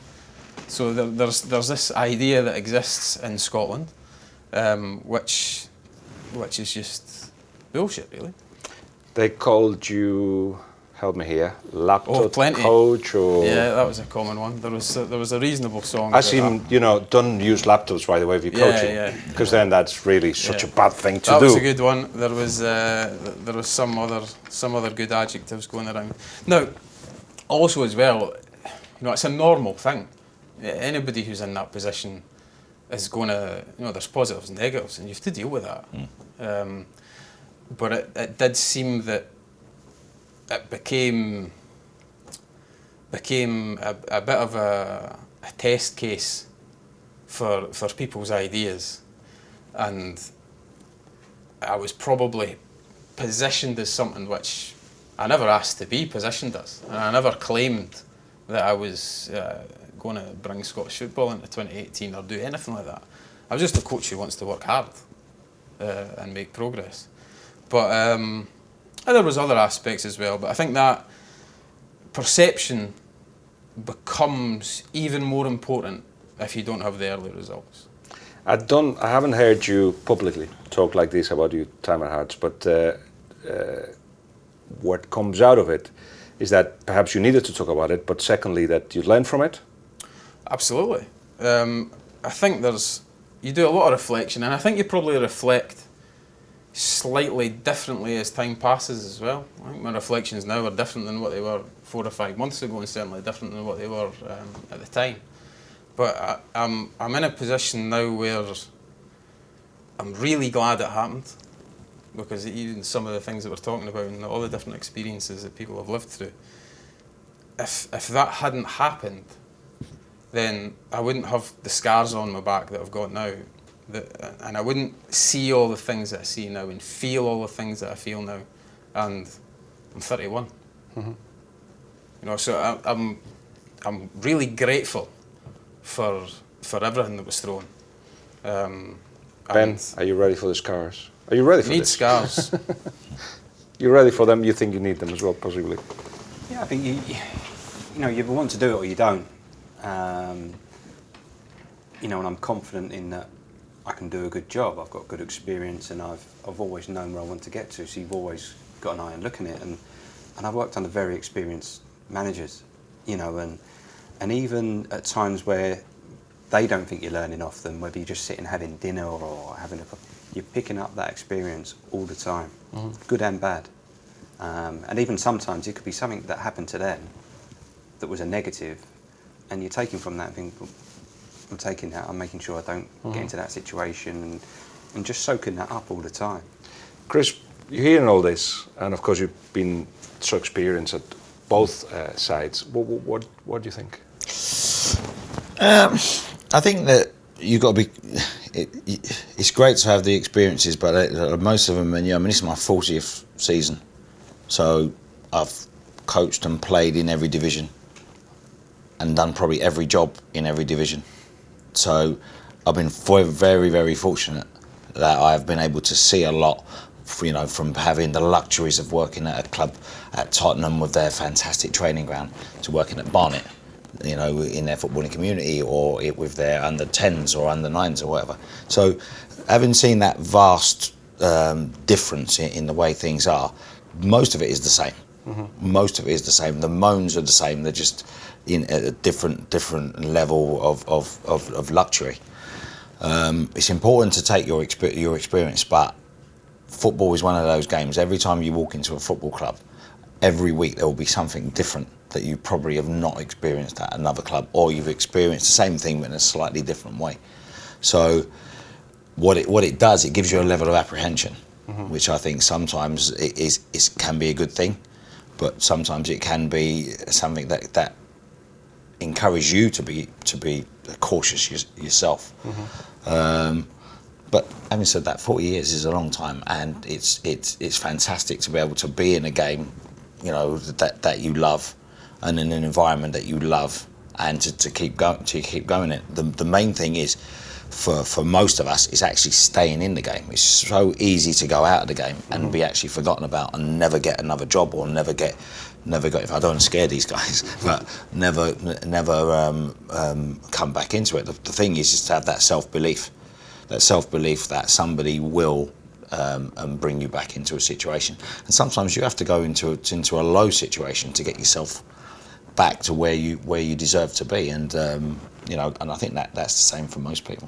So there's this idea that exists in Scotland, which is just bullshit, really. They called you, help me here, laptop coach, or yeah, that was a common one. There was a reasonable song. I seem, don't use laptops by the way if you're coaching, because then that's really such a bad thing to do. That was a good one. There was some other good adjectives going around. Now, also as well, it's a normal thing. Anybody who's in that position is going to, there's positives and negatives, and you have to deal with that. But it did seem that it became a bit of a test case for people's ideas, and I was probably positioned as something which I never asked to be positioned as, and I never claimed that I was going to bring Scottish football into 2018 or do anything like that. I was just a coach who wants to work hard and make progress. But there was other aspects as well, but I think that perception becomes even more important if you don't have the early results. I haven't heard you publicly talk like this about your time at Hearts, but what comes out of it is that perhaps you needed to talk about it, but secondly that you learned from it? Absolutely. I think you do a lot of reflection, and I think you probably reflect slightly differently as time passes as well. I think my reflections now are different than what they were 4 or 5 months ago, and certainly different than what they were at the time. But I'm in a position now where I'm really glad it happened, because even some of the things that we're talking about and all the different experiences that people have lived through, if that hadn't happened, then I wouldn't have the scars on my back that I've got now. And I wouldn't see all the things that I see now and feel all the things that I feel now. And I'm 31. Mm-hmm. So I'm really grateful for everything that was thrown. Ben, are you ready for the scars? Are you ready for this? Need scars. You're ready for them? You think you need them as well, possibly? Yeah, I think you either want to do it or you don't. And I'm confident in that I can do a good job. I've got good experience, and I've always known where I want to get to. So you've always got an eye on looking at it, and I've worked under very experienced managers, and even at times where they don't think you're learning off them, whether you're just sitting having dinner or having you're picking up that experience all the time, good and bad. And even sometimes it could be something that happened to them that was a negative, and you're taking from that and think, well, I'm taking that, I'm making sure I don't get into that situation, and just soaking that up all the time. Chris, you're hearing all this, and of course you've been so experienced at both sides. What do you think? I think that you've got to be. It's great to have the experiences, but most of them, this is my 40th season, so I've coached and played in every division, and done probably every job in every division. So I've been very, very fortunate that I've been able to see a lot, you know, from having the luxuries of working at a club at Tottenham with their fantastic training ground to working at Barnet, you know, in their footballing community, or with their under 10s or under 9s or whatever. So having seen that vast difference in the way things are, most of it is the same. Most of it is the same. The moans are the same. They're just in a different level of luxury. It's important to take your experience, but football is one of those games. Every time you walk into a football club, every week there will be something different that you probably have not experienced at another club, or you've experienced the same thing but in a slightly different way. So what it does, it gives you a level of apprehension, which I think sometimes can be a good thing, but sometimes it can be something that encourages you to be cautious yourself. But having said that, 40 years is a long time, and it's fantastic to be able to be in a game, you know, that you love, and in an environment that you love, and to keep going it. The main thing is, for most of us, is actually staying in the game. It's so easy to go out of the game and be actually forgotten about and never get another job, or never get. If I don't want to scare these guys, but never come back into it. The thing is to have that self-belief that somebody will bring you back into a situation. And sometimes you have to go into a low situation to get yourself back to where you deserve to be. And you know, and I think that's the same for most people.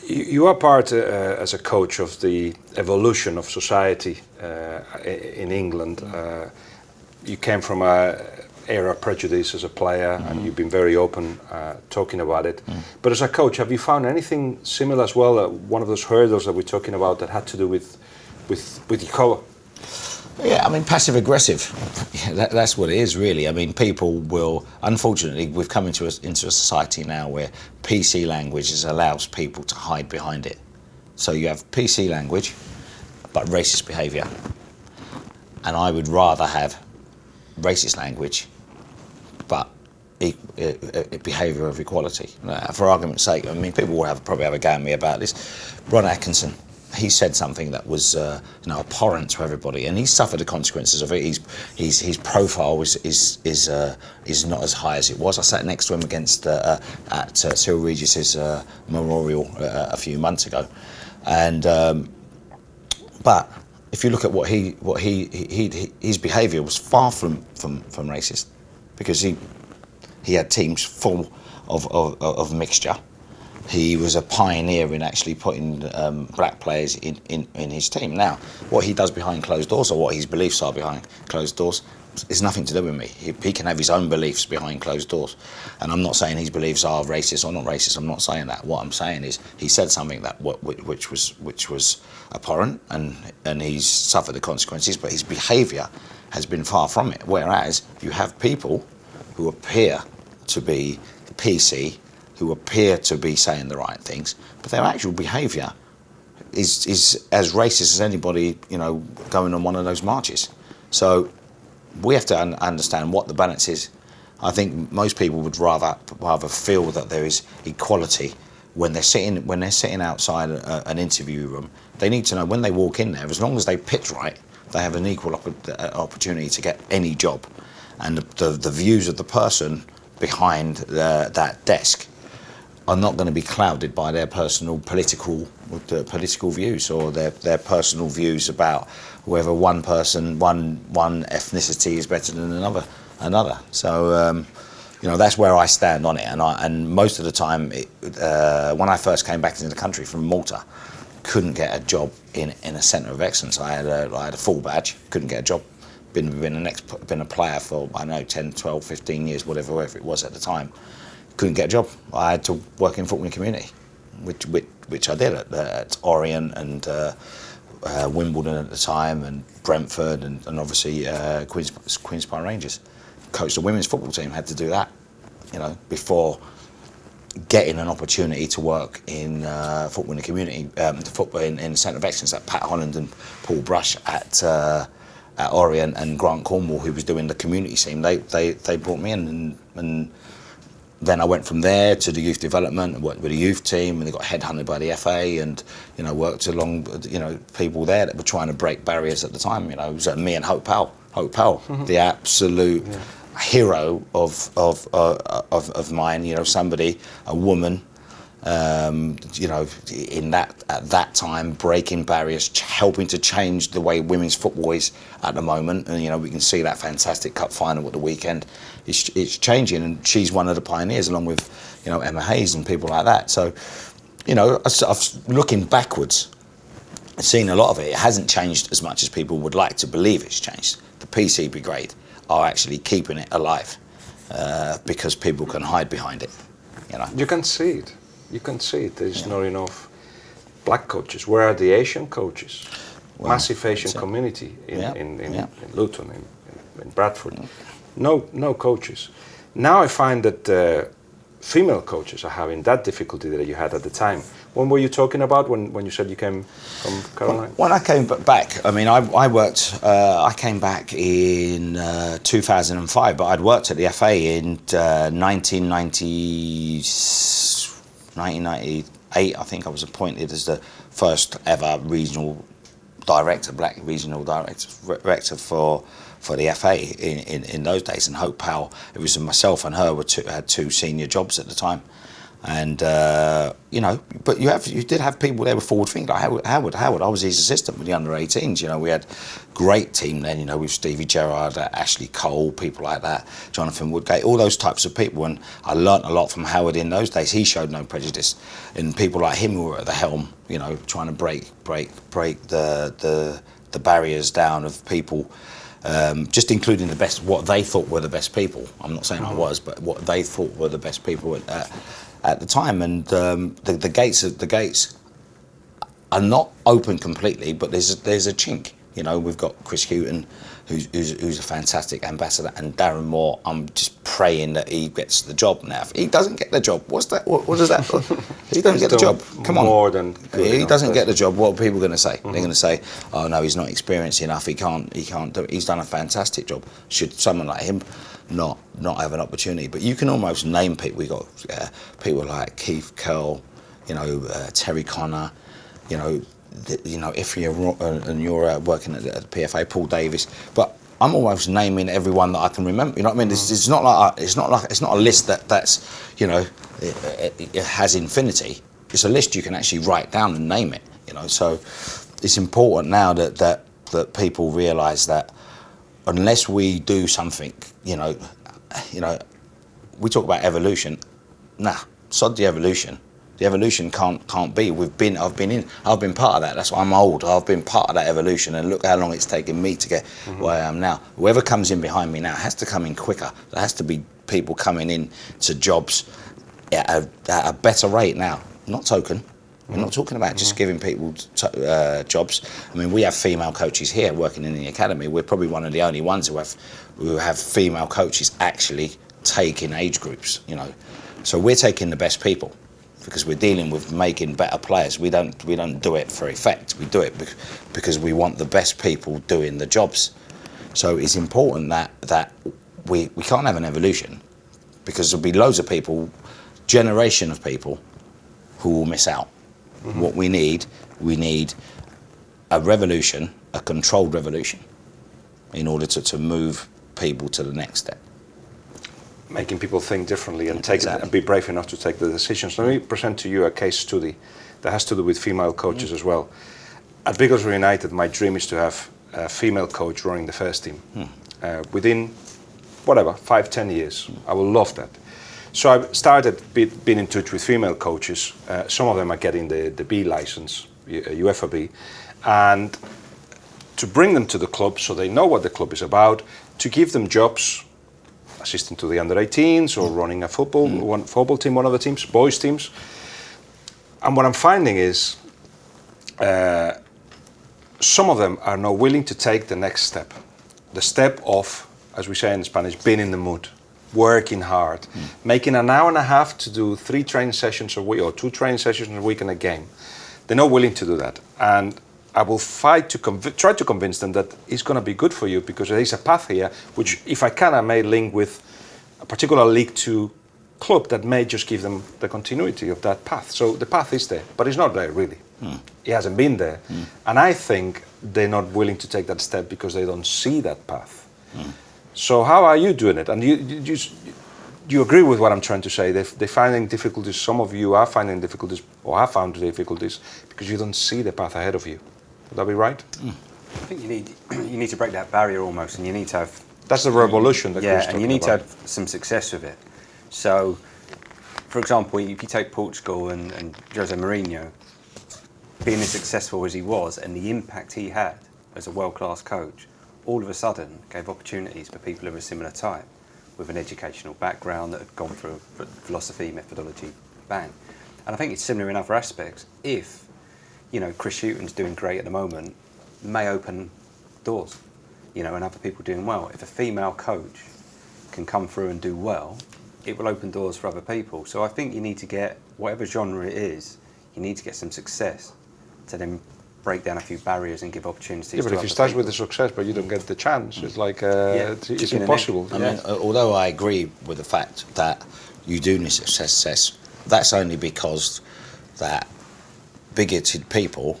You are part as a coach of the evolution of society in England. You came from a era of prejudice as a player, and you've been very open talking about it. But as a coach, have you found anything similar as well? One of those hurdles that we're talking about that had to do with your colour? Yeah, I mean, passive aggressive. Yeah, that's what it is, really. I mean, people will. Unfortunately, we've come into a society now where PC language allows people to hide behind it. So you have PC language, but racist behaviour. And I would rather have racist language, but behaviour of equality. For argument's sake, I mean, people will probably have a go at me about this. Ron Atkinson, he said something that was abhorrent to everybody, and he's suffered the consequences of it. His profile is not as high as it was. I sat next to him at Cyril Regis's memorial a few months ago, and but if you look at his behaviour was far from racist, because he had teams full of mixture. He was a pioneer in actually putting black players in his team. Now, what he does behind closed doors, or what his beliefs are behind closed doors, is nothing to do with me. He can have his own beliefs behind closed doors. And I'm not saying his beliefs are racist or not racist. I'm not saying that. What I'm saying is he said something that which was abhorrent, and he's suffered the consequences, but his behaviour has been far from it. Whereas you have people who appear to be PC, who appear to be saying the right things, but their actual behaviour is as racist as anybody, you know, going on one of those marches. So we have to understand what the balance is. I think most people would rather feel that there is equality when they're sitting outside an interview room. They need to know when they walk in there, as long as they pitch right, they have an equal opportunity to get any job. And the views of the person behind that desk are not going to be clouded by their personal political views, or their personal views about whether one ethnicity is better than another. So you know, that's where I stand on it. And most of the time, when I first came back into the country from Malta, couldn't get a job in a centre of excellence. I had a full badge, couldn't get a job. Been a player for, I don't know, 10, 12, 15 years, whatever it was at the time. Couldn't get a job. I had to work in footballing community, which I did at Orient and Wimbledon at the time, and Brentford, and obviously Queen's Park Rangers. Coached the women's football team, had to do that, you know, before getting an opportunity to work in football in the community, football in the centre of excellence at Pat Holland and Paul Brush at Orient, and Grant Cornwall, who was doing the community team. They brought me in, and then I went from there to the youth development and worked with the youth team, and they got headhunted by the FA, and worked along people there that were trying to break barriers at the time. It was me and Hope Powell, the absolute hero of mine. Somebody, a woman, in at that time, breaking barriers, helping to change the way women's football is at the moment. And we can see that fantastic cup final at the weekend. It's changing, and she's one of the pioneers, along with Emma Hayes and people like that. So I've looking backwards, I've seen a lot of it. It hasn't changed as much as people would like to believe it's changed. The PC Brigade are actually keeping it alive because people can hide behind it. You can see it. You can see it. There's not enough black coaches. Where are the Asian coaches? Well, massive Asian community in Luton, in Bradford. No coaches. Now I find that female coaches are having that difficulty that you had at the time. When were you talking about when you said you came from Caroline? When I came back, I worked. I came back in 2005, but I'd worked at the FA in 1998. I think I was appointed as the first ever black regional director for the FA in those days. And Hope Powell, it was myself and her had two senior jobs at the time. And but you did have people there with forward thinking, like Howard. I was his assistant with the under-18s. We had great team then. With Stevie Gerrard, Ashley Cole, people like that, Jonathan Woodgate, all those types of people. And I learnt a lot from Howard in those days. He showed no prejudice, and people like him who were at the helm, trying to break the barriers down of people. Just including what they thought were the best people. I'm not saying I was, but what they thought were the best people at the time. And the gates are not open completely, but there's a chink. We've got Chris Hughton, who's a fantastic ambassador, and Darren Moore. I'm just praying that he gets the job now. If he doesn't get the job, what's that? What does that? He doesn't get the job. Come on. More than he doesn't get the job. What are people going to say? They're going to say, "Oh no, he's not experienced enough. He can't do it." He's done a fantastic job. Should someone like him not have an opportunity? But you can almost name people. We got people like Keith Curl, Terry Connor, if you're working at the PFA, Paul Davis. But I'm almost naming everyone that I can remember. It's not a list that's it has infinity. It's a list you can actually write down and name it. So it's important now that people realise that unless we do something, we talk about evolution. Nah, sod the evolution. The evolution can't be. I've been part of that. That's why I'm old. I've been part of that evolution, and look how long it's taken me to get where I am now. Whoever comes in behind me now has to come in quicker. There has to be people coming in to jobs at a better rate now. Not token. We're not talking about just giving people jobs. We have female coaches here working in the academy. We're probably one of the only ones who have female coaches actually taking age groups. So we're taking the best people, because we're dealing with making better players. We don't do it for effect. We do it because we want the best people doing the jobs. So it's important that we can't have an evolution, because there'll be loads of people, generation of people, who will miss out. What we need a revolution, a controlled revolution, in order to move people to the next step. Making people think differently and and be brave enough to take the decisions. Let me present to you a case study that has to do with female coaches as well. At Biggleswade United, my dream is to have a female coach running the first team. Within, 5-10 years. I will love that. So I started being in touch with female coaches. Some of them are getting the B license, UEFA B, and to bring them to the club so they know what the club is about, to give them jobs, assisting to the under-18s or running a football team, one of the teams, boys teams. And what I'm finding is some of them are not willing to take the next step. The step of, as we say in Spanish, being in the mood, working hard, making an hour and a half to do 3 training sessions a week or 2 training sessions a week in a game. They're not willing to do that. And I will fight to try to convince them that it's going to be good for you, because there is a path here, which if I can, I may link with a particular League 2 club that may just give them the continuity of that path. So the path is there, but it's not there really. It hasn't been there. And I think they're not willing to take that step because they don't see that path. So how are you doing it? And you agree with what I'm trying to say? They're finding difficulties. Some of you are finding difficulties or have found difficulties because you don't see the path ahead of you. Would that be right? I think you need to break that barrier almost, and you need to have. That's the revolution that Chris and you need to have some success with it. So, for example, if you take Portugal and Jose Mourinho, being as successful as he was and the impact he had as a world-class coach, all of a sudden gave opportunities for people of a similar type with an educational background that had gone through philosophy, methodology, bang. And I think it's similar in other aspects. If, Chris Hughton's doing great at the moment, may open doors, and other people doing well. If a female coach can come through and do well, it will open doors for other people. So I think you need to get, whatever genre it is, you need to get some success to then break down a few barriers and give opportunities to but if you start with the success but you don't get the chance, it's like it's impossible. I mean, although I agree with the fact that you do need success, that's only because that bigoted people,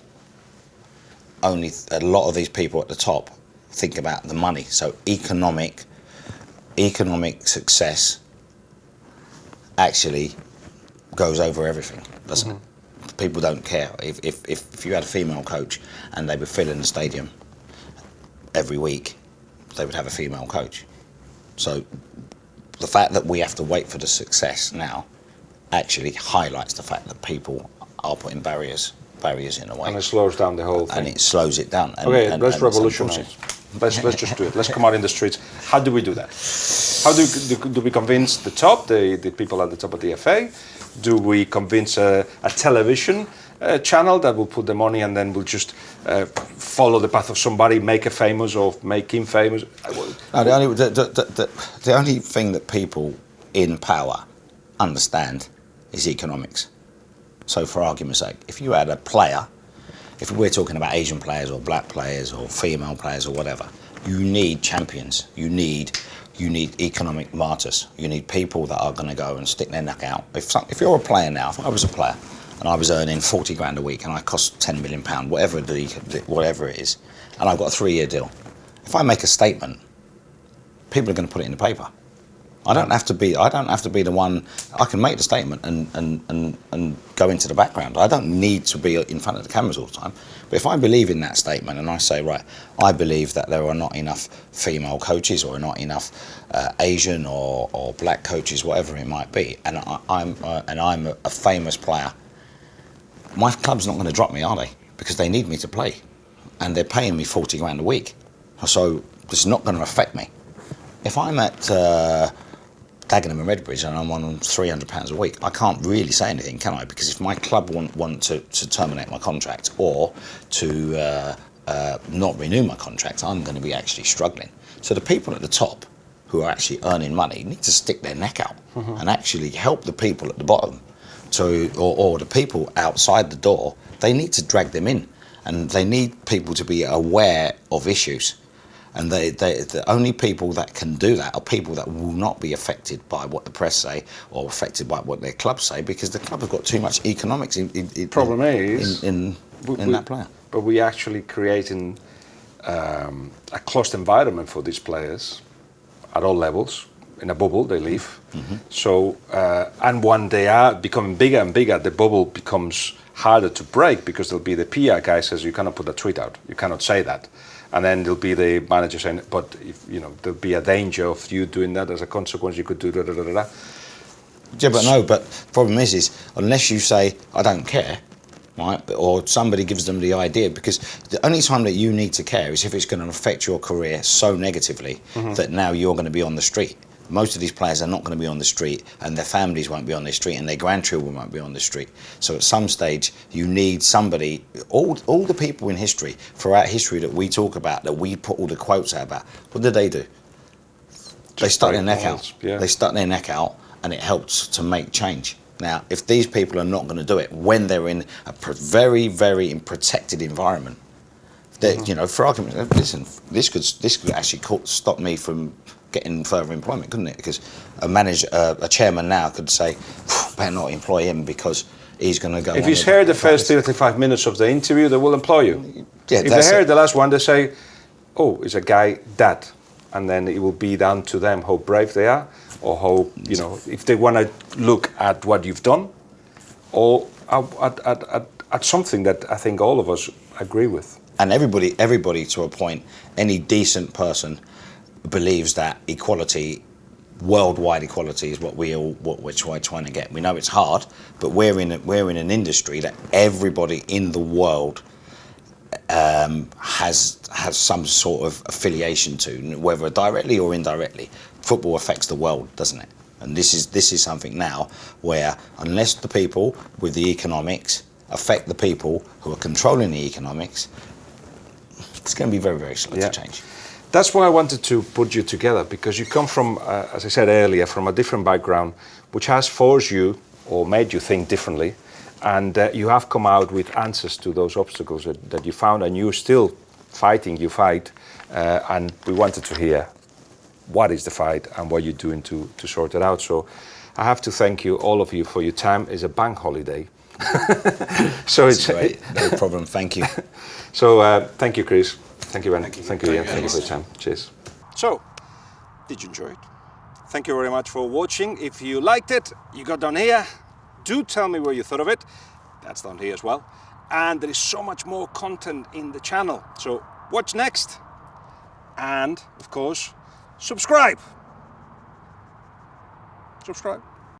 only a lot of these people at the top think about the money. So economic success actually goes over everything, doesn't it? People don't care. If you had a female coach and they were filling the stadium every week, they would have a female coach. So the fact that we have to wait for the success now actually highlights the fact that people are putting barriers in a way. And it slows down the whole thing. And it slows it down. Let's revolutionize. Let's just do it. Let's come out in the streets. How do we do that? How do we convince the top, the people at the top of the FA? Do we convince a television channel that will put the money and then will just follow the path of somebody, make it famous or make him famous? No, the only thing that people in power understand is economics. So for argument's sake, if you had a player, if we're talking about Asian players or black players or female players or whatever, you need champions. You need economic martyrs. You need people that are going to go and stick their neck out. If you're a player now, if I was a player and I was earning 40 grand a week and I cost £10 million, whatever it is, and I've got a 3-year deal, if I make a statement, people are going to put it in the paper. I don't have to be the one. I can make the statement and go into the background. I don't need to be in front of the cameras all the time. But if I believe in that statement and I say, right, I believe that there are not enough female coaches or not enough Asian or black coaches, whatever it might be, and I'm a famous player, my club's not going to drop me, are they? Because they need me to play, and they're paying me 40 grand a week, so it's not going to affect me. If I'm at Dagenham and Redbridge and I'm on £300 a week, I can't really say anything, can I? Because if my club want to terminate my contract or to not renew my contract, I'm going to be actually struggling. So the people at the top who are actually earning money need to stick their neck out and actually help the people at the bottom or the people outside the door. They need to drag them in, and they need people to be aware of issues. And the only people that can do that are people that will not be affected by what the press say or affected by what their clubs say, because the club have got too much economics in that player. But we actually creating a closed environment for these players at all levels. In a bubble, they live. So, and when they are becoming bigger and bigger, the bubble becomes harder to break, because there'll be the PR guy says you cannot put a tweet out, you cannot say that. And then there'll be the manager saying, but if there'll be a danger of you doing that as a consequence, you could do da da da da da. Yeah, but no. But the problem is unless you say I don't care, right, or somebody gives them the idea, because the only time that you need to care is if it's going to affect your career so negatively that now you're going to be on the street. Most of these players are not going to be on the street, and their families won't be on the street, and their grandchildren won't be on the street. So at some stage, you need somebody. All the people in history, throughout history that we talk about, that we put all the quotes out about, what did they do? They stuck their neck out. Yeah. They stuck their neck out, and it helped to make change. Now, if these people are not going to do it when they're in a very, very protected environment, that for argument, listen, this could actually stop me from getting further employment, couldn't it? Because a chairman now could say, better not employ him because he's going to go. If he's heard the first 35 minutes of the interview, they will employ you. Yeah, if they heard the last one, they say, oh, it's a guy that, and then it will be down to them how brave they are, or how, you know, if they want to look at what you've done, or at something that I think all of us agree with. And everybody to a point, any decent person believes that equality, worldwide equality, is what we're trying to get. We know it's hard, but we're in an industry that everybody in the world has some sort of affiliation to, whether directly or indirectly. Football affects the world, doesn't it? And this is something now where, unless the people with the economics affect the people who are controlling the economics, it's going to be very, very slow to change. That's why I wanted to put you together, because you come from, as I said earlier, from a different background, which has forced you or made you think differently, and you have come out with answers to those obstacles that you found, and you're still fighting. You fight, and we wanted to hear what is the fight and what you're doing to sort it out. So I have to thank you, all of you, for your time. It's a bank holiday. So it's great. No problem. Thank you. So thank you, Chris. Thank you, Ben. Thank you, Ian. Thank you for your time. Cheers. So, did you enjoy it? Thank you very much for watching. If you liked it, you got down here, do tell me what you thought of it. That's down here as well. And there is so much more content in the channel. So watch next. And, of course, subscribe. Subscribe.